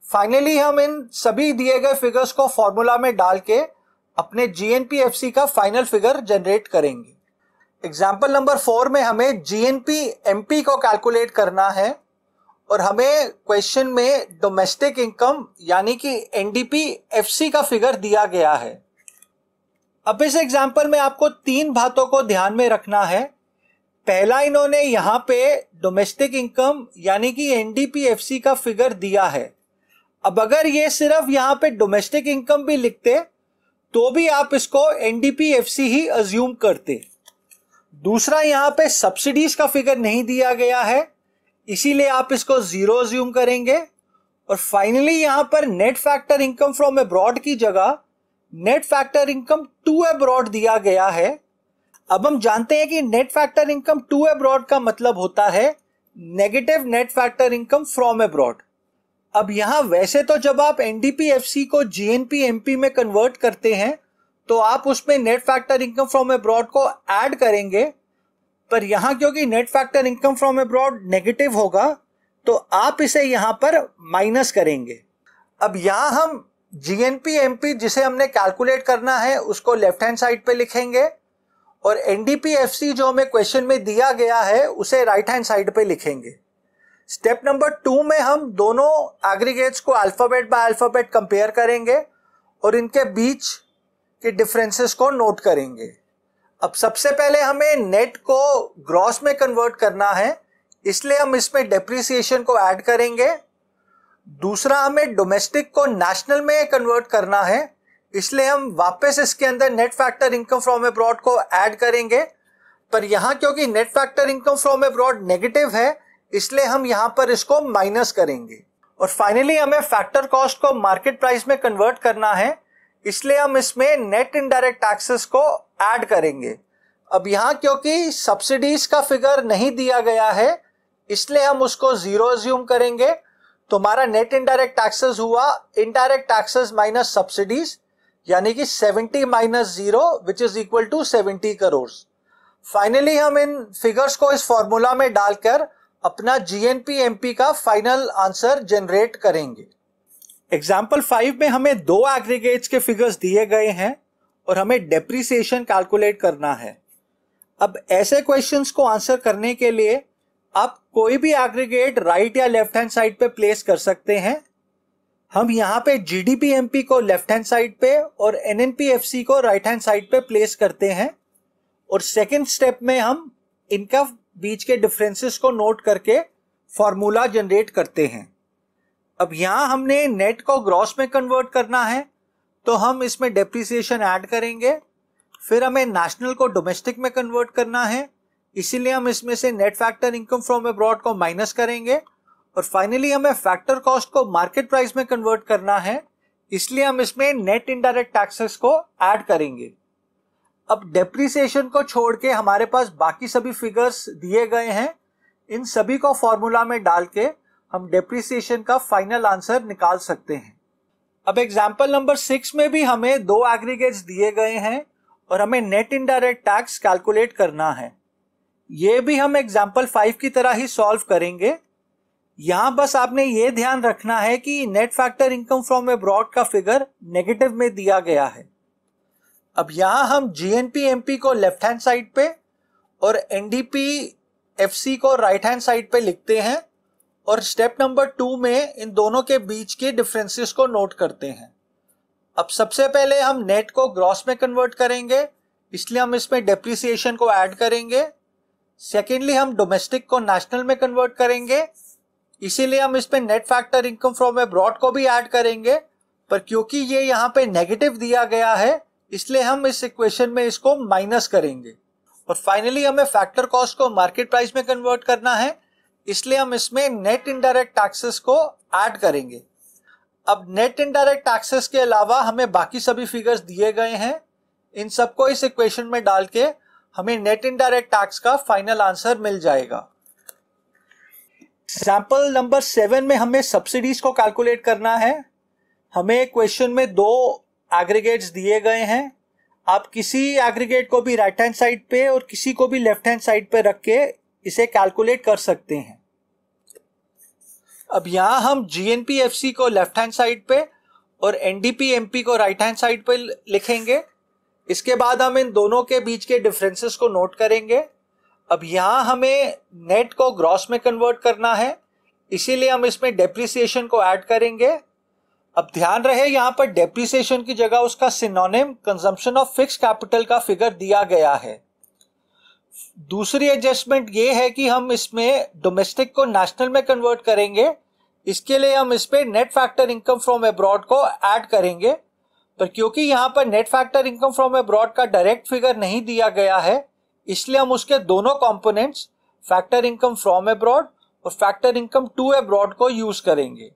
फाइनली हम इन सभी दिए गए फिगर्स को फॉर्मूला में डाल के अपने GNP-FC का फाइनल फिगर जनरेट करेंगे। एग्जाम्पल नंबर 4 में हमें GNP-MP को कैलकुलेट करना है और हमें क्वेश्चन में डोमेस्टिक इनकम यानी कि NDP-FC का फिगर दिया गया है। अब इस एग्जाम्पल में आपको 3 बातों को ध्यान में रखना है। पहला, इन्होंने यहाँ पे डोमेस्टिक इनकम यानी कि NDP-FC का फिगर दिया है। अब अगर ये सिर्फ यहाँ पे डोमेस्टिक इनकम भी लिखते तो भी आप इसको NDP-FC ही अज्यूम करते। दूसरा, यहाँ पे सब्सिडीज का फिगर नहीं दिया गया है, इसीलिए आप इसको 0 अज्यूम करेंगे। और फाइनली यहाँ पर net factor income from abroad की जगह net factor income to abroad दिया गया है। अब हम जानते हैं कि net factor income to abroad का मतलब होता है negative net factor income from abroad. अब यहां वैसे तो जब आप NDP-FC को GNP-MP में कन्वर्ट करते हैं तो आप उसमें net factor income from abroad को ऐड करेंगे, पर यहां क्योंकि net factor income from abroad negative होगा तो आप इसे यहां पर माइनस करेंगे। अब यहां हम GNP-MP जिसे हमने कैलकुलेट करना है उसको लेफ्ट हैंड साइड पे लिखेंगे और NDP-FC जो हमें क्वेश्चन में दिया गया है उसे राइट हैंड साइड पे लिखेंगे। स्टेप नंबर 2 में हम दोनों एग्रीगेट्स को अल्फाबेट बाय अल्फाबेट कंपेयर करेंगे और इनके बीच के डिफरेंसेस को नोट करेंगे। अब सबसे पहले हमें नेट को ग्रॉस में कन्वर्ट करना है, इसलिए हम इसमें डेप्रिसिएशन को ऐड करेंगे दूसरा, हमें डोमेस्टिक को नेशनल में कन्वर्ट करना है, इसलिए हम वापस इसके अंदर net factor income from abroad को ऐड करेंगे। पर यहाँ क्योंकि net factor income from abroad negative है, इसलिए हम यहाँ पर इसको माइनस करेंगे। और फाइनली हमें फैक्टर कॉस्ट को मार्केट प्राइस में कन्वर्ट करना है, इसलिए हम इसमें नेट इनडायरेक्ट टैक्सेस को ऐड करेंगे। अब यहाँ क्योंकि सब्सिडीज का फिगर नहीं दिया गया है, इसलिए हम उसको 0 अज्यूम करेंगे। तो हमारा नेट इनडायरेक्ट टैक्सेस हुआ इनडायरेक्ट टैक्सेस माइनस सब्सिडीज, यानी कि 70 minus 0 which is equal to 70 crore. Finally हम इन फिगर्स को इस फॉर्मूला में डालकर अपना GNP/MP का फाइनल आंसर जनरेट करेंगे। एग्जाम्पल 5 में हमें 2 एग्रीगेट्स के फिगर्स दिए गए हैं और हमें डेप्रिसिएशन कैलकुलेट करना है। अब ऐसे क्वेश्चंस को आंसर करने के लिए आप कोई भी एग्रीगेट राइट या लेफ्ट हैंड साइड पे प्लेस कर सकते हैं। हम यहाँ पे GDP/MP को लेफ्ट हैंड साइड पे और NNP/FC को राइट हैंड साइड पे प्लेस करते हैं, और सेकेंड स्टेप में हम इनका बीच के डिफरेंसेस को नोट करके फॉर्मूला जनरेट करते हैं। अब यहाँ हमने नेट को ग्रॉस में कन्वर्ट करना है, तो हम इसमें डेप्रिसिएशन ऐड करेंगे। फिर हमें नेशनल को डोमेस्टिक में कन्वर्ट करना है, इसीलिए हम इसमें से net factor income from abroad को माइनस करेंगे। और फाइनली हमें फैक्टर कॉस्ट को मार्केट प्राइस में कन्वर्ट करना है, इसलिए हम इसमें नेट इनडायरेक्ट टैक्सेस को ऐड करेंगे। अब डेप्रिसिएशन को छोड़ के हमारे पास बाकी सभी फिगर्स दिए गए हैं, इन सभी को फॉर्मूला में डाल के हम डेप्रिसिएशन का फाइनल आंसर निकाल सकते हैं। अब एग्जाम्पल नंबर 6 में भी हमें 2 एग्रीगेट्स दिए गए हैं और हमें नेट इनडायरेक्ट टैक्स कैलकुलेट करना है। ये भी हम एग्जाम्पल 5 की तरह ही सॉल्व करेंगे। यहां बस आपने ये ध्यान रखना है कि net factor income from abroad का फिगर नेगेटिव में दिया गया है। अब यहां हम GNP/MP को लेफ्ट हैंड साइड पे और NDP/FC को राइट हैंड साइड पे लिखते हैं, और स्टेप नंबर 2 में इन दोनों के बीच के डिफरेंसेस को नोट करते हैं। अब सबसे पहले हम नेट को ग्रॉस में कन्वर्ट करेंगे, इसलिए हम इसमें डेप्रिसिएशन को ऐड करेंगे। सेकेंडली हम डोमेस्टिक को नेशनल में कन्वर्ट करेंगे, इसीलिए हम इसमें net factor income from abroad को भी ऐड करेंगे। पर क्योंकि ये यहाँ पे नेगेटिव दिया गया है, इसलिए हम इस इक्वेशन में इसको माइनस करेंगे। और फाइनली हमें फैक्टर कॉस्ट को मार्केट प्राइस में कन्वर्ट करना है, इसलिए हम इसमें नेट इनडायरेक्ट टैक्सेस को ऐड करेंगे। अब नेट इनडायरेक्ट टैक्सेस के अलावा हमें बाकी सभी फिगर्स दिए गए हैं, इन सबको इस इक्वेशन में डाल के हमें नेट इनडायरेक्ट टैक्स का फाइनल आंसर मिल जाएगा। एग्जाम्पल नंबर 7 में हमें सब्सिडीज को कैलकुलेट करना है। हमें क्वेश्चन में 2 एग्रीगेट्स दिए गए हैं। आप किसी एग्रीगेट को भी राइट हैंड साइड पे और किसी को भी लेफ्ट हैंड साइड पे रख के इसे कैलकुलेट कर सकते हैं। अब यहां हम GNP/FC को लेफ्ट हैंड साइड पे और NDP/MP को राइट हैंड साइड पे लिखेंगे। इसके बाद हम इन दोनों के बीच के डिफरेंसेस को नोट करेंगे। अब यहां हमें नेट को ग्रॉस में कन्वर्ट करना है, इसीलिए हम इसमें डेप्रिसिएशन को ऐड करेंगे। अब ध्यान रहे यहां पर डेप्रिसिएशन की जगह उसका synonym consumption of fix capital का फिगर दिया गया है। दूसरी एडजस्टमेंट ये है कि हम इसमें डोमेस्टिक को नेशनल में कन्वर्ट करेंगे, इसके लिए हम इस पे net factor income from abroad को ऐड करेंगे। पर क्योंकि यहाँ पर net factor income from abroad का डायरेक्ट फिगर नहीं दिया गया है, इसलिए हम उसके दोनों components factor income from abroad और फैक्टर इनकम टू अब्रॉड को यूज करेंगे।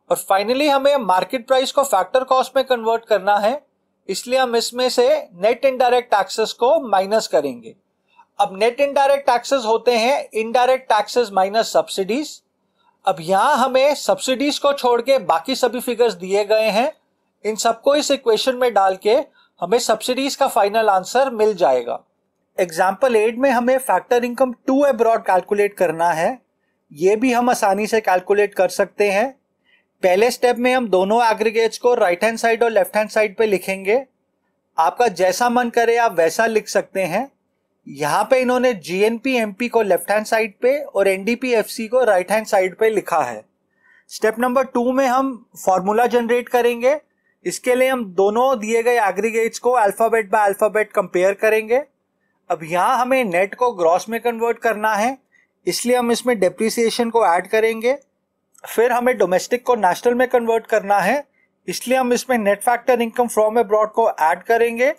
और फाइनली हमें मार्केट प्राइस को फैक्टर कॉस्ट में कन्वर्ट करना है, इसलिए हम इसमें से नेट इनडायरेक्ट टैक्सेस को माइनस करेंगे। अब नेट इनडायरेक्ट टैक्सेस होते हैं इनडायरेक्ट टैक्सेस माइनस सब्सिडीज। अब यहां हमें सब्सिडीज को छोड़ के बाकी सभी फिगर्स दिए गए हैं, इन सबको इस इक्वेशन में डाल के हमें सब्सिडीज का फाइनल आंसर मिल जाएगा। एग्जाम्पल 8 में हमें factor income to abroad calculate करना है। ये भी हम आसानी से कैलकुलेट कर सकते हैं। पहले स्टेप में हम दोनों एग्रीगेट्स को राइट हैंड साइड और लेफ्ट हैंड साइड पे लिखेंगे। आपका जैसा मन करे आप वैसा लिख सकते हैं। यहाँ पे इन्होंने GNP/MP को लेफ्ट हैंड साइड पे और NDP/FC को राइट हैंड साइड पे लिखा है। स्टेप नंबर 2 में हम फॉर्मूला जनरेट करेंगे। इसके लिए हम दोनों दिए गए एग्रीगेट्स को अल्फाबेट बाय अल्फाबेट कंपेयर करेंगे। अब यहाँ हमें नेट को ग्रॉस में कन्वर्ट करना है, इसलिए हम इसमें डेप्रिसिएशन को ऐड करेंगे। फिर हमें डोमेस्टिक को नेशनल में कन्वर्ट करना है, इसलिए हम इसमें net factor income from abroad को ऐड करेंगे।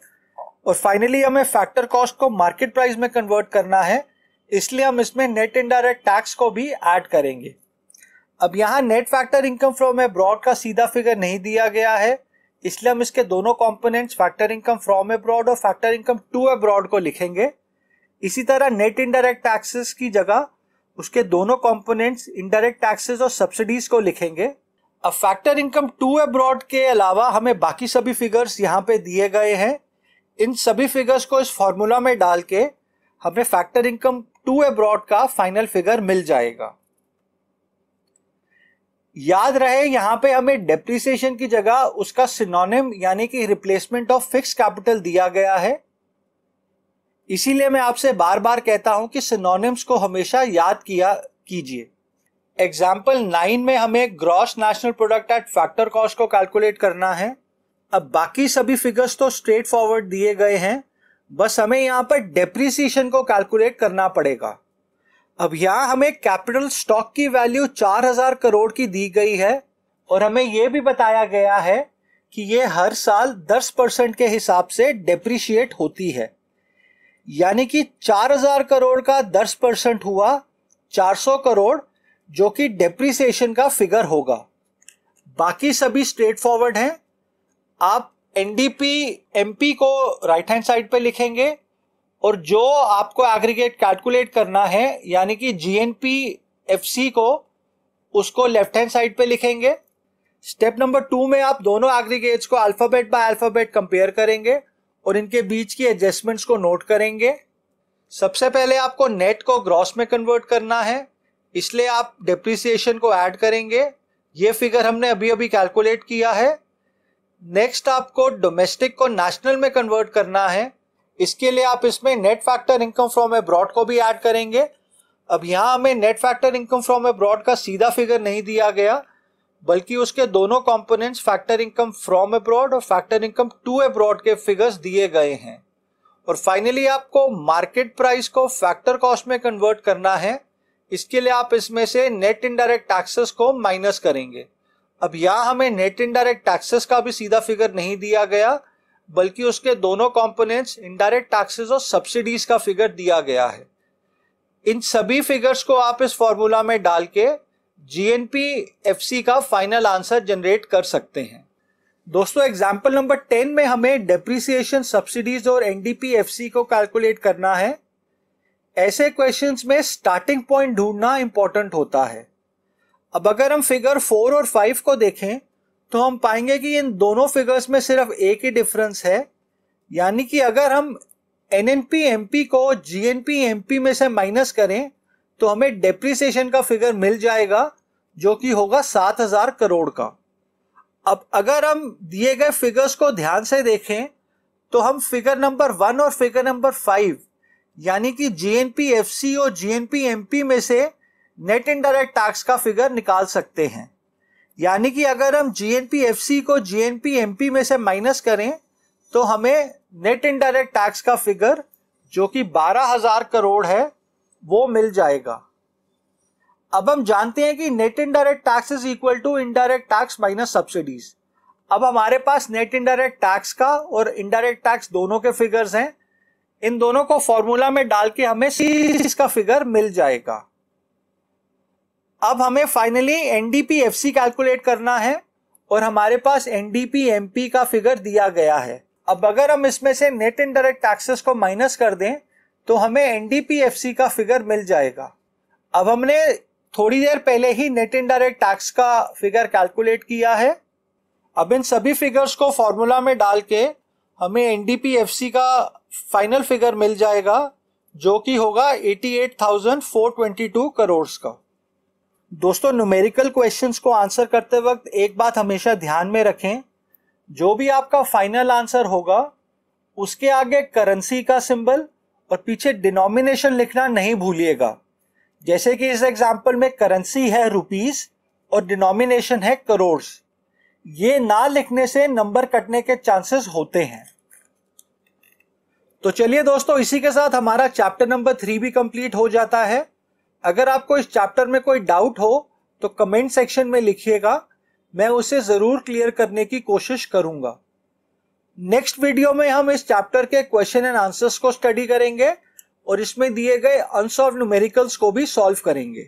और फाइनली हमें फैक्टर कॉस्ट को मार्केट प्राइस में कन्वर्ट करना है, इसलिए हम इसमें नेट इनडायरेक्ट टैक्स को भी ऐड करेंगे। अब यहाँ net factor income from abroad का सीधा फिगर नहीं दिया गया है, इसलिए हम इसके दोनों components factor income from abroad और फैक्टर इनकम टू अब्रॉड को लिखेंगे। इसी तरह नेट इनडायरेक्ट टैक्सेस की जगह उसके दोनों कंपोनेंट्स इनडायरेक्ट टैक्सेस और सब्सिडीज को लिखेंगे। अब फैक्टर इनकम टू अब्रॉड के अलावा हमें बाकी सभी फिगर्स यहाँ पे दिए गए हैं। इन सभी फिगर्स को इस फॉर्मूला में डाल के हमें फैक्टर इनकम टू अब्रॉड का फाइनल फिगर मिल जाएगा। याद रहे यहाँ पे हमें डेप्रिसिएशन की जगह उसका सिनोनिम यानी कि रिप्लेसमेंट ऑफ फिक्स कैपिटल दिया गया है। इसीलिए मैं आपसे बार बार कहता हूं कि सिनोनिम्स को हमेशा याद किया कीजिए। एग्जाम्पल 9 में हमें gross national product at factor cost को कैलकुलेट करना है। अब बाकी सभी फिगर्स तो स्ट्रेट फॉरवर्ड दिए गए हैं, बस हमें यहाँ पर डेप्रिसिएशन को कैलकुलेट करना पड़ेगा। अब यहाँ हमें कैपिटल स्टॉक की वैल्यू 4000 करोड़ की दी गई है और हमें यह भी बताया गया है कि ये हर साल 10% के हिसाब से डेप्रिशिएट होती है, यानी कि 4000 करोड़ का 10% हुआ 400 करोड़, जो कि डेप्रिसिएशन का फिगर होगा। बाकी सभी स्ट्रेट फॉरवर्ड हैं। आप एनडीपी एमपी को राइट हैंड साइड पे लिखेंगे और जो आपको एग्रीगेट कैलकुलेट करना है यानी कि जीएनपी एफसी को, उसको लेफ्ट हैंड साइड पे लिखेंगे। स्टेप नंबर 2 में आप दोनों एग्रीगेट्स को अल्फाबेट बाय अल्फाबेट कंपेयर करेंगे और इनके बीच की एडजस्टमेंट्स को नोट करेंगे। सबसे पहले आपको नेट को ग्रॉस में कन्वर्ट करना है, इसलिए आप डेप्रिसिएशन को ऐड करेंगे। ये फिगर हमने अभी अभी कैलकुलेट किया है। नेक्स्ट आपको डोमेस्टिक को नेशनल में कन्वर्ट करना है, इसके लिए आप इसमें net factor income from abroad को भी ऐड करेंगे। अब यहाँ हमें net factor income from abroad का सीधा फिगर नहीं दिया गया, बल्कि उसके दोनों components factor income from abroad और फैक्टर इनकम टू अब्रॉड के फिगर्स दिए गए हैं। और फाइनली आपको मार्केट प्राइस को फैक्टर कॉस्ट में कन्वर्ट करना है, इसके लिए आप इसमें से नेट इनडायरेक्ट टैक्सेस को माइनस करेंगे। अब यहाँ हमें नेट इनडायरेक्ट टैक्सेस का भी सीधा फिगर नहीं दिया गया, बल्कि उसके दोनों कंपोनेंट्स इनडायरेक्ट टैक्सेस और सब्सिडीज का फिगर दिया गया है। इन सभी फिगर्स को आप इस फॉर्मूला में डाल के जीएनपी एफसी का फाइनल आंसर जनरेट कर सकते हैं। दोस्तों एग्जांपल नंबर 10 में हमें डेप्रिसिएशन, सब्सिडीज और एनडीपी एफसी को कैलकुलेट करना है। ऐसे क्वेश्चंस में स्टार्टिंग पॉइंट ढूंढना इंपॉर्टेंट होता है। अब अगर हम फिगर 4 और 5 को देखें तो हम पाएंगे कि इन दोनों फिगर्स में सिर्फ एक ही डिफरेंस है, यानी कि अगर हम एनएनपी एमपी को जीएनपी एमपी में से माइनस करें तो हमें डेप्रिसिएशन का फिगर मिल जाएगा, जो कि होगा 7000 करोड़ का। अब अगर हम दिए गए फिगर्स को ध्यान से देखें तो हम फिगर नंबर 1 और फिगर नंबर 5 यानी कि जीएनपी एफसी और जीएनपी एमपी में से नेट इनडायरेक्ट टैक्स का फिगर निकाल सकते हैं। यानी कि अगर हम जीएनपी एफसी को जीएनपी एमपी में से माइनस करें तो हमें नेट इनडायरेक्ट टैक्स का फिगर, जो कि 12000 करोड़ है, वो मिल जाएगा। अब हम जानते हैं कि net indirect tax is equal to indirect tax minus subsidies. अब हमारे पास नेट इनडायरेक्ट टैक्स का और इनडायरेक्ट टैक्स दोनों के फिगर्स हैं। इन दोनों को फॉर्मूला में डाल के हमें इसका फिगर मिल जाएगा। अब हमें फाइनली एनडीपी एफसी कैलकुलेट करना है और हमारे पास एनडीपी एमपी का फिगर दिया गया है। अब अगर हम इसमें से नेट इनडायरेक्ट टैक्सेस को माइनस कर दें तो हमें एनडीपी एफसी का फिगर मिल जाएगा। अब हमने थोड़ी देर पहले ही नेट इनडायरेक्ट टैक्स का फिगर कैलकुलेट किया है। अब इन सभी फिगर्स को फॉर्मूला में डाल के हमें एनडीपी एफसी का फाइनल फिगर मिल जाएगा, जो कि होगा 88,422 करोड़ का। दोस्तों न्यूमेरिकल क्वेश्चंस को आंसर करते वक्त एक बात हमेशा ध्यान में रखें, जो भी आपका फाइनल आंसर होगा उसके आगे करेंसी का सिंबल और पीछे डिनोमिनेशन लिखना नहीं भूलिएगा। जैसे कि इस एग्जांपल में करेंसी है रुपीस और डिनोमिनेशन है करोड़। ये ना लिखने से नंबर कटने के चांसेस होते हैं। तो चलिए दोस्तों, इसी के साथ हमारा चैप्टर नंबर 3 भी कंप्लीट हो जाता है। अगर आपको इस चैप्टर में कोई डाउट हो तो तो कमेंट सेक्शन में लिखिएगा, मैं उसे ज़रूर क्लियर करने की कोशिश करूंगा। नेक्स्ट वीडियो में हम इस चैप्टर के क्वेश्चन एंड आंसर्स को स्टडी करेंगे और इसमें दिए गए अनसॉल्व न्यूमेरिकल्स को भी सॉल्व करेंगे।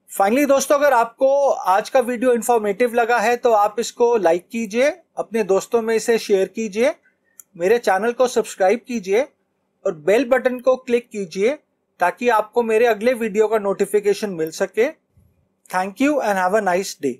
फाइनली दोस्तों, अगर आपको आज का वीडियो इंफॉर्मेटिव लगा है तो आप इसको लाइक कीजिए, अपने दोस्तों में इसे शेयर कीजिए, मेरे चैनल को सब्सक्राइब कीजिए और बेल बटन को क्लिक कीजिए ताकि आपको मेरे अगले वीडियो का नोटिफिकेशन मिल सके। Thank you and have a nice day.